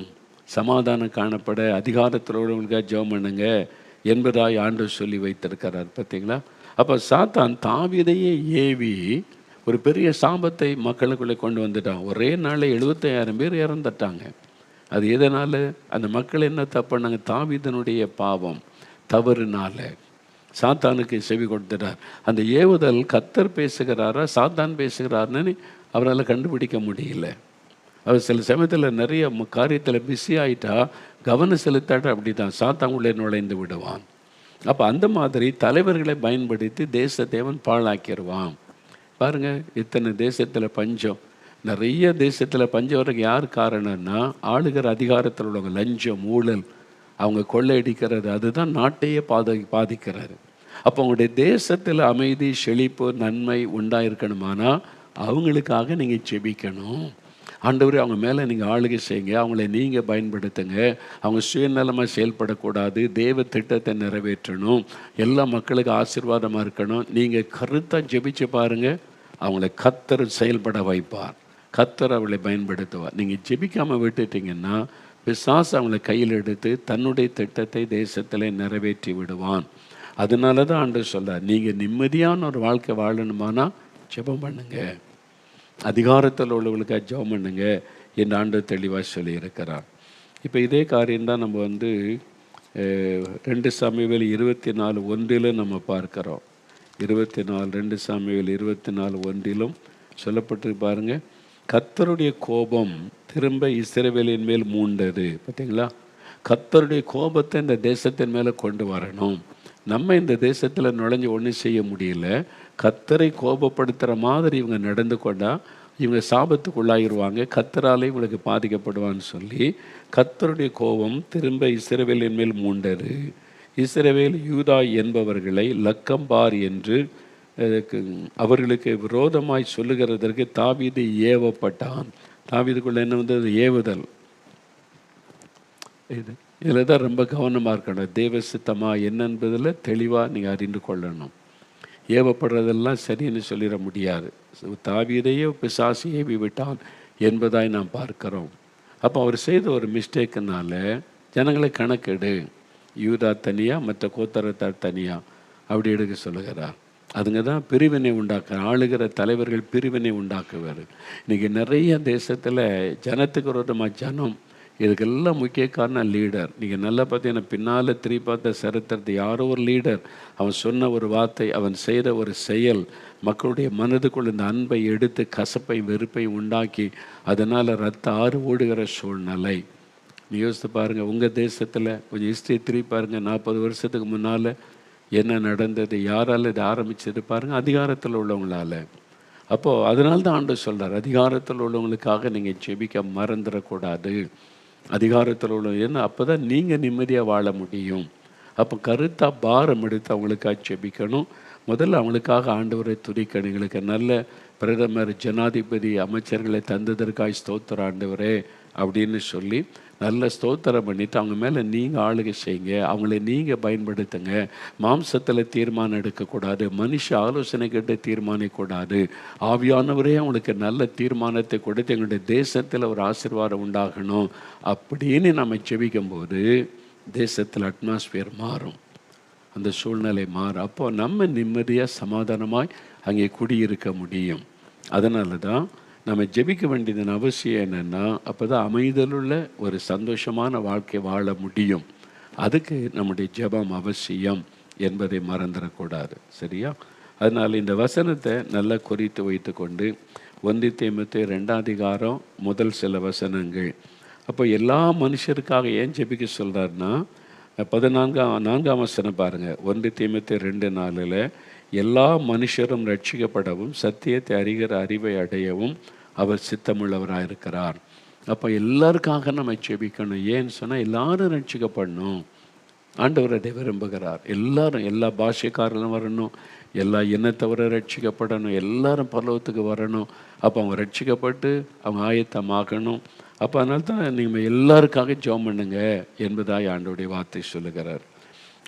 சமாதானம் காணப்பட அதிகாரத்தோடுங்களுக்காக ஜெபம் பண்ணுங்க, என்பதாய் ஆண்டவர் சொல்லி வைத்திருக்கிறார். பார்த்தீங்களா? அப்போ சாத்தான் தாவீதையே ஏவி ஒரு பெரிய சாபத்தை மக்களுக்குள்ளே கொண்டு வந்துட்டான். ஒரே நாளில் 75,000 பேர் இறந்துட்டாங்க. அது எதனால்? அந்த மக்கள் என்ன தப்பு பண்ணாங்க? தாவீதனுடைய பாவம், தவறுனால சாத்தானுக்கு செவி கொடுத்துட்டார். அந்த ஏவுதல் கர்த்தர் பேசுகிறாரா சாத்தான் பேசுகிறாருன்னு அவரால் கண்டுபிடிக்க முடியல. அவர் சில சமயத்தில் நிறைய காரியத்தில் பிஸி ஆகிட்டா கவனம் செலுத்தாட்ட அப்படி தான் சாத்தான் உள்ளே நுழைந்து விடுவான். அப்போ அந்த மாதிரி தலைவர்களை பயன்படுத்தி தேசத்தை அவன் பாழாக்கிடுவான். பாருங்கள், இத்தனை தேசத்தில் பஞ்சம், நிறைய தேசத்தில் பஞ்சம் வரைக்கும் யார் காரணம்னா ஆளுகிற அதிகாரத்தில் உள்ளவங்க. லஞ்சம், ஊழல், அவங்க கொள்ளையடிக்கிறது, அதுதான் நாட்டையே பாதிக்கிறாரு. அப்போ உங்களுடைய தேசத்தில் அமைதி, செழிப்பு, நன்மை உண்டாயிருக்கணுமானா அவங்களுக்காக நீங்கள் ஜெபிக்கணும். ஆண்டவரே அவங்க மேலே நீங்கள் ஆளுகை செய்யுங்க, அவங்கள நீங்கள் பயன்படுத்துங்க. அவங்க சுயநலமாக செயல்படக்கூடாது, தேவ திட்டத்தை நிறைவேற்றணும், எல்லா மக்களுக்கு ஆசீர்வாதமாக இருக்கணும். நீங்கள் கருத்தாக ஜெபிச்சு பாருங்கள், அவங்கள கர்த்தர் செயல்பட வைப்பார், கர்த்தர் அவளை பயன்படுத்துவார். நீங்கள் ஜெபிக்காமல் விட்டுட்டிங்கன்னா பிசாசு அவங்களை கையில் எடுத்து தன்னுடைய திட்டத்தை தேசத்தில் நிறைவேற்றி விடுவான். அதனால தான் ஆண்டவர் சொல்கிறார், நீங்கள் நிம்மதியான ஒரு வாழ்க்கை வாழணுமானா ஜெபம் பண்ணுங்க, அதிகாரத்தில் உள்ளவர்களுக்காக ஜெபம் பண்ணுங்க என்று ஆண்டவர் தெளிவாக சொல்லியிருக்கிறார். இப்போ இதே காரியம்தான் நம்ம 2 சாமுவேல் 24:1 நம்ம பார்க்குறோம். 2 சாமுவேல் 24:1 சொல்லப்பட்டு பாருங்கள், கர்த்தருடைய கோபம் திரும்ப இஸ்ரவேலின் மேல் மூண்டது. பார்த்தீங்களா? கர்த்தருடைய கோபத்தை இந்த தேசத்தின் மேலே கொண்டு வரணும். நம்ம இந்த தேசத்தில் நுழைஞ்சு ஒன்றும் செய்ய முடியல. கர்த்தரை கோபப்படுத்துகிற மாதிரி இவங்க நடந்து கொண்டால் இவங்க சாபத்துக்குள்ளாகிடுவாங்க, கர்த்தராலே இவங்களுக்கு பாதிக்கப்படுவான்னு சொல்லி கர்த்தருடைய கோபம் திரும்ப இஸ்ரவேலின் மேல் மூண்டது. இஸ்ரவேல் யூதா என்பவர்களை லக்கம்பார் என்று அவர்களுக்கு விரோதமாய் சொல்லுகிறதற்கு தாவீது ஏவப்பட்டான். தாவீதுக்குள்ள என்ன வந்தது? ஏவுதல். இதில் தான் ரொம்ப கவனமாக இருக்கணும். தேவ சித்தமா என்னென்பதில் தெளிவாக நீங்கள் அறிந்து கொள்ளணும். ஏவப்படுறதெல்லாம் சரின்னு சொல்லிட முடியாது. தாவீதையே பிசாசு ஏவி விட்டான் என்பதாய் நாம் பார்க்கிறோம். அப்போ அவர் செய்த ஒரு மிஸ்டேக்குனால ஜனங்களை கணக்கெடு, யூதா தனியாக மற்ற கோத்தரத்தார் தனியாக அப்படி எடுக்க சொல்லுகிறார். அதுங்க தான் பிரிவினை உண்டாக்குற ஆளுகிற தலைவர்கள் பிரிவினை உண்டாக்குவார். இன்றைக்கி நிறைய தேசத்தில் ஜனத்துக்கு விரோதமாக ஜனம், இதுக்கெல்லாம் முக்கிய காரணம் லீடர். நீங்கள் நல்லா பார்த்தீங்கன்னா பின்னால் திரும்பி பார்த்த சரித்திரத்தை யாரோ ஒரு லீடர், அவன் சொன்ன ஒரு வார்த்தை, அவன் செய்த ஒரு செயல் மக்களுடைய மனதுக்குள் இந்த அன்பை எடுத்து கசப்பை வெறுப்பை உண்டாக்கி அதனால் ரத்த ஆறு ஓடுகிற சூழ்நிலை. நீ யோசித்து பாருங்கள், உங்கள் தேசத்தில் கொஞ்சம் ஹிஸ்ட்ரி திரும்பி பாருங்கள், 40 வருஷத்துக்கு முன்னால் என்ன நடந்தது, யாரால் இதை ஆரம்பிச்சது பாருங்கள், அதிகாரத்தில் உள்ளவங்களால். அப்போது அதனால தான் ஆண்டவர் சொல்கிறார், அதிகாரத்தில் உள்ளவங்களுக்காக நீங்கள் ஜெபிக்க மறந்துடக்கூடாது. அதிகாரத்தில் உள்ளவங்க ஏன்னா அப்போ தான் நீங்கள் நிம்மதியாக வாழ முடியும். அப்போ கருத்தாக பாரம் எடுத்து அவங்களுக்காக ஜெபிக்கணும். முதல்ல அவங்களுக்காக ஆண்டவரை துதிக்கணும். எங்களுக்கு நல்ல பிரதமர், ஜனாதிபதி, அமைச்சர்களை தந்ததற்காக ஸ்தோத்திர ஆண்டவரே அப்படின்னு சொல்லி நல்ல ஸ்தோத்திரம் பண்ணிவிட்டு அவங்க மேலே நீங்கள் ஆளுகை செய்யுங்க, அவங்கள நீங்கள் பயன்படுத்துங்க. மாம்சத்தில் தீர்மானம் எடுக்கக்கூடாது, மனுஷ ஆலோசனை கேட்டு தீர்மானிக்கக்கூடாது. ஆவியானவரே அவங்களுக்கு நல்ல தீர்மானத்தை கொடுத்து எங்களுடைய தேசத்தில் ஒரு ஆசீர்வாதம் உண்டாகணும் அப்படின்னு நம்ம ஜெபிக்கும்போது தேசத்தில் அட்மாஸ்பியர் மாறும், அந்த சூழ்நிலை மாறும். அப்போது நம்ம நிம்மதியாக சமாதானமாய் அங்கே குடியிருக்க முடியும். அதனால தான் நம்ம ஜெபிக்க வேண்டியதன் அவசியம் என்னென்னா, அப்போ தான் அமைதலுள்ள ஒரு சந்தோஷமான வாழ்க்கை வாழ முடியும். அதுக்கு நம்முடைய ஜெபம் அவசியம் என்பதை மறந்துடக்கூடாது. சரியா? அதனால் இந்த வசனத்தை நல்லா குறித்து வைத்து கொண்டு 1 தீமோத்தேயு 2 முதல் சில வசனங்கள். அப்போ எல்லா மனுஷருக்காக ஏன் ஜெபிக்க சொல்கிறாருன்னா 4ஆம் வசனம் பாருங்கள். 1 தீமோத்தேயு 2:4 எல்லா மனுஷரும் ரட்சிக்கப்படவும் சத்தியத்தை அறிகிற அறிவை அடையவும் அவர் சித்தமுள்ளவராக இருக்கிறார். அப்போ எல்லாருக்காக நம்ம ஜெபிக்கணும். ஏன்னு சொன்னால் எல்லாரும் ரட்சிக்கப்படணும், ஆண்டவர் அதை விரும்புகிறார். எல்லாரும், எல்லா பாஷைக்காரர்களும் வரணும், எல்லா இனத்தவரை ரட்சிக்கப்படணும், எல்லாரும் பரலோகத்துக்கு வரணும். அப்போ அவங்க ரட்சிக்கப்பட்டு அவங்க ஆயத்தமாகணும். அப்போ அதனால தான் நீங்கள் எல்லாருக்காக ஜெபம் பண்ணுங்க என்பதாய் ஆண்டவருடைய வார்த்தை சொல்லுகிறார்.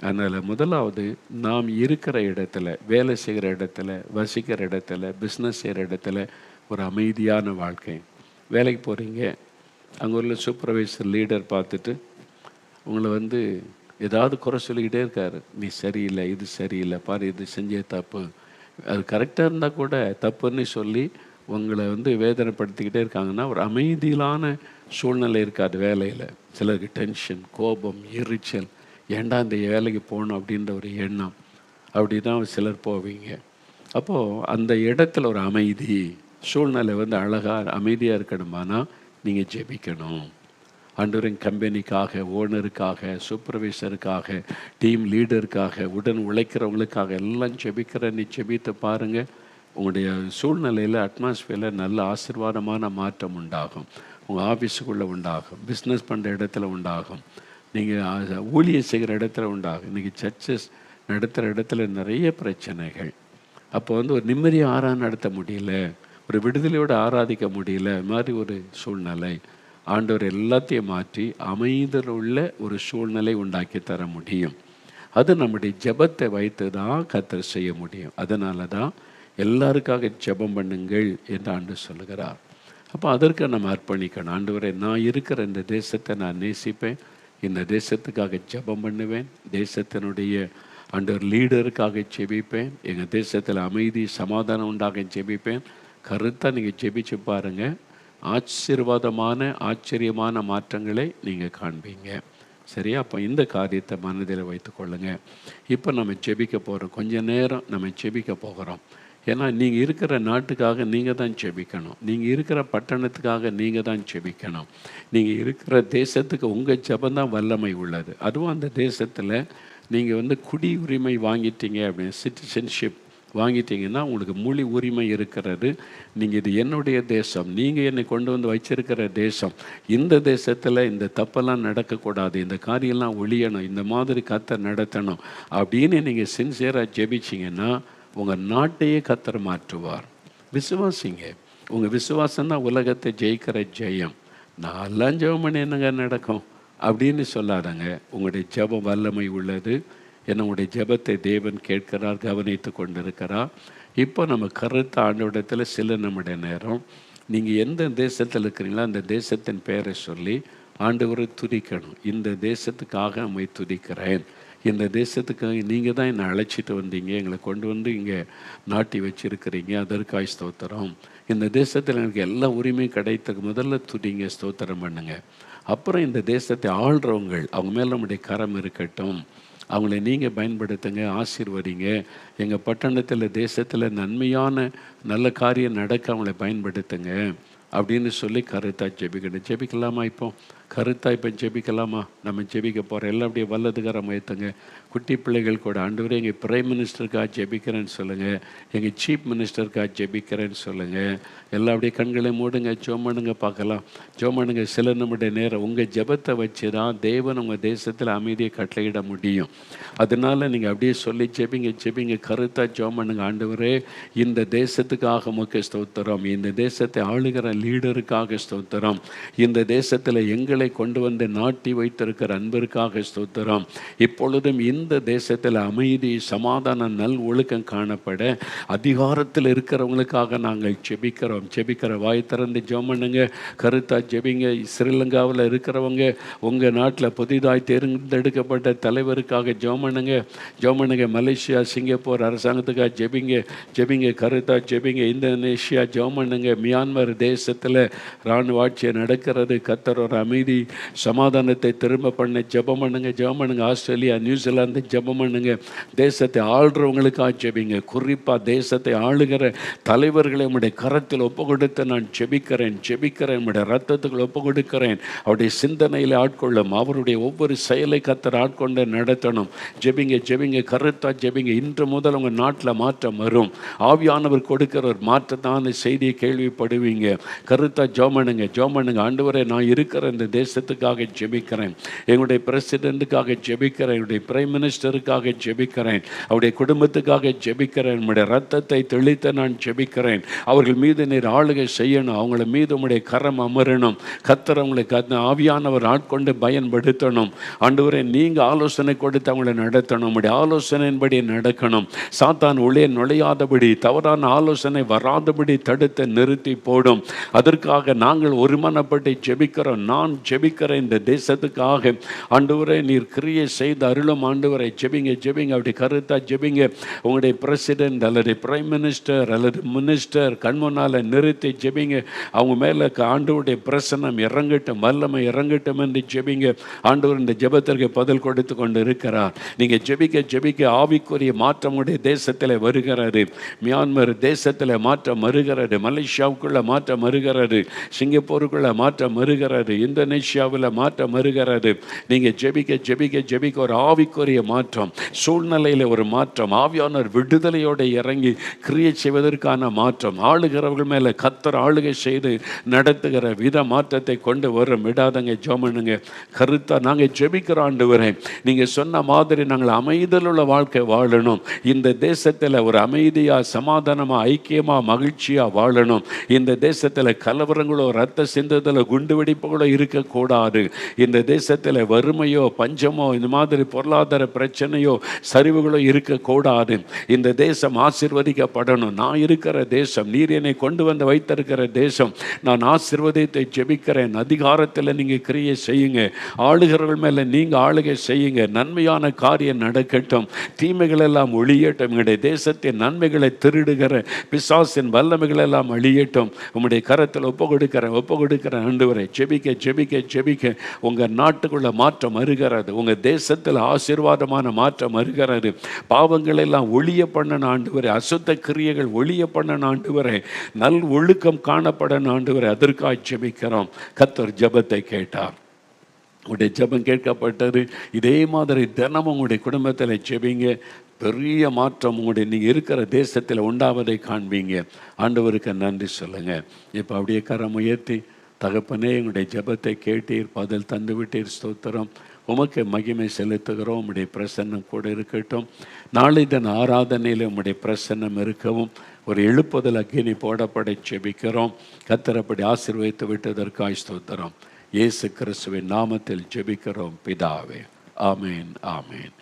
அதனால் முதலாவது நாம் இருக்கிற இடத்துல, வேலை செய்கிற இடத்துல, வசிக்கிற இடத்துல, பிஸ்னஸ் செய்கிற இடத்துல ஒரு அமைதியான வாழ்க்கை. வேலைக்கு போகிறீங்க, அங்கே உள்ள சூப்பர்வைசர் லீடர் பார்த்துட்டு உங்களை ஏதாவது குறை சொல்லிக்கிட்டே இருக்காரு. நீ சரியில்லை, இது சரியில்லை, பாரு இது செஞ்சே தப்பு. அது கரெக்டாக இருந்தால் கூட தப்புன்னு சொல்லி உங்களை வேதனைப்படுத்திக்கிட்டே இருக்காங்கன்னா, ஒரு அமைதியிலான சூழ்நிலை இருக்காது வேலையில். சிலருக்கு டென்ஷன், கோபம், எரிச்சல், ஏன்டா இந்த வேலைக்கு போகணும் அப்படின்ற ஒரு எண்ணம். அப்படி தான் சிலர் போவீங்க. அப்போது அந்த இடத்துல ஒரு அமைதி சூழ்நிலை அழகாக அமைதியாக இருக்கணுமானா நீங்கள் ஜெபிக்கணும். ஆண்டவரின் கம்பெனிக்காக, ஓனருக்காக, சூப்பர்வைசருக்காக, டீம் லீடருக்காக, உடன் உழைக்கிறவங்களுக்காக எல்லாம் ஜெபிக்கிற நீ ஜெபித்து பாருங்கள். உங்களுடைய சூழ்நிலையில், அட்மாஸ்பியரில் நல்ல ஆசீர்வாதமான மாற்றம் உண்டாகும். உங்கள் ஆஃபீஸுக்குள்ளே உண்டாகும், பிஸ்னஸ் பண்ணுற இடத்துல உண்டாகும், நீங்கள் ஊழியம் செய்கிற இடத்துல உண்டாகும். இன்றைக்கி சர்ச்சஸ் நடத்துகிற இடத்துல நிறைய பிரச்சனைகள். அப்போ ஒரு நிம்மதியாக நடத்த முடியல, ஒரு விடுதலையோடு ஆராதிக்க முடியல, அது மாதிரி ஒரு சூழ்நிலை. ஆண்டவர் எல்லாத்தையும் மாற்றி அமைதியில் உள்ள ஒரு சூழ்நிலை உண்டாக்கி தர முடியும். அது நம்முடைய ஜெபத்தை வைத்து தான் கர்த்தர் செய்ய முடியும். அதனால தான் எல்லாருக்காக ஜெபம் பண்ணுங்கள் என்று ஆண்டவர் சொல்லுகிறார். அப்போ அதற்கு நம்ம அர்ப்பணிக்கணும். ஆண்டவரே, நான் இருக்கிற இந்த தேசத்தை நான் நேசிப்பேன், இந்த தேசத்துக்காக ஜெபம் பண்ணுவேன், தேசத்தினுடைய ஆண்டவர் லீடருக்காக ஜெபிப்பேன், எங்கள் தேசத்தில் அமைதி சமாதானம் உண்டாக ஜெபிப்பேன். கருத்தாக நீங்கள் ஜெபிச்சு பாருங்கள், ஆச்சரியமான மாற்றங்களை நீங்கள் காண்பீங்க. சரியா? அப்போ இந்த காரியத்தை மனதில் வைத்து கொள்ளுங்க. இப்போ நம்ம ஜெபிக்க போகிறோம். கொஞ்ச நேரம் நம்ம ஜெபிக்க போகிறோம். ஏன்னா நீங்கள் இருக்கிற நாட்டுக்காக நீங்கள் தான் ஜெபிக்கணும், நீங்கள் இருக்கிற பட்டணத்துக்காக நீங்கள் தான் ஜெபிக்கணும், நீங்கள் இருக்கிற தேசத்துக்கு உங்கள் ஜெபந்தான் வல்லமை உள்ளது. அதுவும் அந்த தேசத்தில் நீங்கள் குடியுரிமை வாங்கிட்டீங்க அப்படின்னு, சிட்டிசன்ஷிப் வாங்கிட்டீங்கன்னா உங்களுக்கு மொழி உரிமை இருக்கிறது. நீங்கள் இது என்னுடைய தேசம், நீங்கள் என்னை கொண்டு வச்சிருக்கிற தேசம், இந்த தேசத்தில் இந்த தப்பெல்லாம் நடக்கக்கூடாது, இந்த காரியெல்லாம் ஒழியணும், இந்த மாதிரி கர்த்தர் நடத்தணும் அப்படின்னு நீங்கள் சின்சியராக ஜெபிச்சிங்கன்னா உங்கள் நாட்டையே கர்த்தர் மாற்றுவார். விசுவாசிங்க. உங்கள் விசுவாசம்தான் உலகத்தை ஜெயிக்கிற ஜெயம். நான்லாம் ஜெபம் பண்ணி என்னங்க நடக்கும் அப்படின்னு சொல்லாதங்க. உங்களுடைய ஜெபம் வல்லமை உள்ளது. என்னுடைய ஜெபத்தை தேவன் கேட்கிறார், கவனித்து கொண்டிருக்கிறார். இப்போ நம்ம கருத்த ஆண்டவரிடத்தில் சில நம்முடைய நேரம் நீங்கள் எந்த தேசத்தில் இருக்கிறீங்களோ அந்த தேசத்தின் பெயரை சொல்லி ஆண்டவரை துதிக்கணும். இந்த தேசத்துக்காக நம்மை துதிக்கிறேன், இந்த தேசத்துக்காக நீங்கள் தான் என்னை அழைச்சிட்டு வந்தீங்க, எங்களை கொண்டு இங்கே நாட்டி வச்சுருக்கிறீங்க, அதற்காக ஸ்தோத்திரம். இந்த தேசத்தில் எனக்கு எல்லா உரிமையும் கிடைத்ததுக்கு முதல்ல துதிங்க, ஸ்தோத்திரம் பண்ணுங்க. அப்புறம் இந்த தேசத்தை ஆள்றவங்க அவங்க மேலே நம்முடைய கரம் இருக்கட்டும், அவங்கள நீங்கள் பயன்படுத்துங்க, ஆசீர்வதிங்க. எங்கள் பட்டணத்தில் தேசத்தில் நன்மையான நல்ல காரியம் நடக்க அவங்கள பயன்படுத்துங்க அப்படின்னு சொல்லி கருத்தாக ஜெபிக்கணும். ஜெபிக்கலாமா? இப்போ கருத்தாக இப்போ ஜெபிக்கலாமா? நம்ம ஜெபிக்க போகிறோம். எல்லாம் அப்படியே வல்லதுகாரம் ஏற்றுங்க. குட்டி பிள்ளைகள் கூட ஆண்டவரே எங்கள் பிரைம் மினிஸ்டருக்காக ஜெபிக்கிறேன்னு சொல்லுங்கள், எங்கள் சீஃப் மினிஸ்டருக்காக ஜெபிக்கிறேன்னு சொல்லுங்கள். எல்லாம் அப்படியே கண்களை மூடுங்க, ஜெபம் பண்ணுங்க, பார்க்கலாம். ஜெபம் பண்ணுங்க. சில நம்முடைய நேரம் உங்கள் ஜெபத்தை வச்சு தான் தேவன் உங்கள் தேசத்தில் அமைதியை கட்டளையிட முடியும். அதனால நீங்கள் அப்படியே சொல்லி ஜெபிங்க. கருத்தாக ஜெபம் பண்ணுங்க. ஆண்டவரே, இந்த தேசத்துக்காக முக்கிய ஸ்தோத்திரம், இந்த தேசத்தை ஆளுகிற லீடருக்காக ஸ்தோத்திரம், இந்த தேசத்தில் எங்களை கொண்டு நாட்டி வைத்திருக்கிற அன்பிற்காக ஸ்தோத்திரம். இப்பொழுதும் இந்த தேசத்தில் அமைதி, சமாதானம், நல் ஒழுக்கம் காணப்பட அதிகாரத்தில் இருக்கிறவங்களுக்காக நாங்கள் ஜெபிக்கிற வாய் திறந்து ஜெபம் பண்ணுங்க. கருத்தா ஜெபிங்க. ஸ்ரீலங்காவில் இருக்கிறவங்க, உங்கள் நாட்டில் புதிதாய் தேர்ந்தெடுக்கப்பட்ட தலைவருக்காக ஜெபம் பண்ணுங்க. மலேசியா, சிங்கப்பூர் அரசாங்கத்துக்காக ஜெபிங்க. கருத்தா ஜெபிங்க. இந்தோனேஷியா ஜெபம் பண்ணுங்க. மியான்மர் தேசத்தில் இராணுவ ஆட்சி நடக்கிறது. கர்த்தர் ஒரு அமைதி சமாதானத்தை திரும்ப பண்ண ஜெபம் பண்ணுங்க. ஆஸ்திரேலியா, நியூசிலாந்து ஜெபம் பண்ணுங்க. தேசத்தை ஆள்றவங்களுக்காக ஜெபிங்க. குறிப்பாக தேசத்தை ஆளுகிற தலைவர்களை உம்முடைய கரத்தில் ஒப்பு கொடுத்து நான் ஜெபிக்கிறேன். உம்முடைய ரத்தத்துக்குள் ஒப்பு கொடுக்கிறேன். அவருடைய சிந்தனையில் ஆட்கொள்ளும், அவருடைய ஒவ்வொரு செயலை கர்த்தர் ஆட்கொண்டு நடத்தணும். ஜெபிங்க. கருத்தா ஜெபிங்க. இன்று முதல் உங்கள் நாட்டில் மாற்றம் வரும். ஆவியானவர் கொடுக்கிற ஒரு மாற்றத்தான செய்தியை கேள்விப்படுவீங்க. கருத்தா ஜெபம் பண்ணுங்க. ஆண்டவரே, நான் இருக்கிற இந்த தேசத்துக்காக ஜெபிக்கிறேன், எங்களுடைய பிரசிடென்ட்டுக்காக ஜெபிக்கிறேன், என்னுடைய பிரைம் மினிஸ்டருக்காக ஜெபிக்கிறேன், அவருடைய குடும்பத்துக்காக ஜெபிக்கிறேன். உம்முடைய ரத்தத்தை தெளித்த நான் ஜெபிக்கிறேன். அவர்கள் மீது நீர் ஆளுகை செய்யணும், அவங்கள மீது உம்முடைய கரம் அமரணும். கர்த்தர் அவங்களுக்கு ஆவியானவர் ஆட்கொண்டு பயன்படுத்தணும். ஆண்டவரே, நீங்கள் ஆலோசனை கொடுத்து அவங்களை நடத்தணும். உம்முடைய ஆலோசனையின்படி நடக்கணும். சாத்தான் உள்ளே நுழையாதபடி, தவறான ஆலோசனை வராதபடி தடுத்து நிறுத்தி போடும். அதற்காக நாங்கள் ஒருமனப்பட்டு ஜெபிக்கிறோம். நான் ஜெபிக்கிற இந்த தேசத்துக்காக ஆண்டவரே நீர் கிரியை செய்து அருளும் ஆண்டவரை. ஜெபிங்க ஜெபிங்க, அப்படி கருத்தா ஜெபிங்க. உங்களுடைய பிரசிடென்ட் அல்லது பிரைம் மினிஸ்டர் அல்லது மினிஸ்டர் கண்முன்னால் நிறுத்தி ஜெபிங்க. அவங்க மேலே ஆண்டவருடைய பிரசன்னம் இறங்கட்டும், வல்லமை இறங்கட்டும் என்று ஜெபிங்க. ஆண்டவர் இந்த ஜெபத்திற்கு பதில் கொடுத்து கொண்டு இருக்கிறார். நீங்கள் ஜெபிக்க ஜெபிக்க ஆவிக்குரிய மாற்றம் உடைய தேசத்தில் வருகிறது. மியான்மர் தேசத்தில் மாற்றம் வருகிறது, மலேசியாவுக்குள்ள மாற்றம் வருகிறது, சிங்கப்பூருக்குள்ள மாற்றம் வருகிறது, இந்தோனேஷியாவில் மாற்றம் வருகிறது. நீங்கள் ஜெபிக்க ஜெபிக்க ஜெபிக்க ஒரு ஆவிக்குரிய மாற்றம், சூழ்நிலையில் ஒரு மாற்றம், ஆவியானவர் விடுதலையோடு இறங்கி கிரியை செய்வதற்கான மாற்றம், ஆளுகிறவர்கள் மேலே கர்த்தர் ஆளுகை செய்து நடத்துகிற வித மாற்றத்தை கொண்டு வரும். விடாதங்க, ஜெபம்னுங்க. கருத்தா நாங்கள் ஜெபிக்கிற ஆண்டவரே, நீங்கள் சொன்ன மாதிரி நாங்கள் அமைதலுள்ள வாழ்க்கை வாழணும். இந்த தேசத்தில் ஒரு அமைதியாக, சமாதானமாக, ஐக்கியமாக, மகிழ்ச்சியாக வாழணும். இந்த தேசத்தில் கலவரங்களோ, ரத்த சிந்துதலோ, குண்டு வெடிப்புகளோ இருக்கக்கூடாது. இந்த தேசத்தில் வறுமையோ, பஞ்சமோ, இந்த மாதிரி பொருளாதார பிரச்சனையோ, சரிவுகளோ இருக்கக்கூடாது. இந்த தேசம் ஆசீர்வதிக்கப்படணும். நான் இருக்கிற தேசம், நீர் என்னை கொண்டு வந்து வைத்திருக்கிற தேசம், நான் ஆசீர்வதித்தை ஜெபிக்கிறேன். அதிகாரத்தில் நீங்கள் கிரியை செய்யுங்க, ஆளுகிறவர்கள் மேலே நீங்கள் ஆளுகை செய்யுங்க. நன்மையான காரியம் நடக்கட்டும், தீமைகள் எல்லாம் ஒழியட்டும். எங்களுடைய தேசத்தின் நன்மைகளை திருடுகிற பிசாசின் வல்லமைகள் எல்லாம் அழியட்டும். உங்களுடைய கரத்தில் ஒப்பு கொடுக்கிறேன் ஆண்டவரே. ஜெபிக்க ஜெபிக்க ஜெபிக்க உங்கள் நாட்டுக்குள்ள மாற்றம் வருகிறது, உங்கள் தேசத்தில் ஆசீர்வாதமான மாற்றம் வருகிறது. பாவங்கள் எல்லாம் ஒழிய பண்ண ஆண்டவரே, அசுத்த கிரியைகள் ஒழிய பண்ண ஆண்டவரே, நல் ஒழுக்கம் காணப்பட ஆண்டவரே. அதற்காக ஜெபிக்கிறோம். கர்த்தர் ஜெபத்தை கேட்டார். உங்களுடைய ஜெபம் கேட்கப்பட்டது. இதே மாதிரி தினமும் உங்களுடைய குடும்பத்தில் ஜெபிங்க. பெரிய மாற்றம் உங்களுடைய நீங்கள் இருக்கிற தேசத்தில் உண்டாவதை காண்பீங்க. ஆண்டவருக்கு நன்றி சொல்லுங்கள். இப்போ அப்படியே கரம் உயர்த்தி, தகப்பனே எங்களுடைய ஜெபத்தை கேட்டீர், பதில் தந்து விட்டீர், ஸ்தோத்திரம். உமக்கு மகிமை செலுத்துகிறோம். உம்முடைய பிரசன்னம் கூட இருக்கட்டும். நாளை தின ஆராதனையில் உம்முடைய பிரசன்னம் இருக்கவும் ஒரு எழுப்புதல் அக்கினி போடப்பட ஜெபிக்கிறோம். கர்த்தர் அப்படி ஆசீர்வதித்து விட்டதற்காய் ஸ்தோத்திரம். இயேசு கிறிஸ்துவின் நாமத்தில் ஜெபிக்கிறோம் பிதாவே. ஆமேன் ஆமேன்.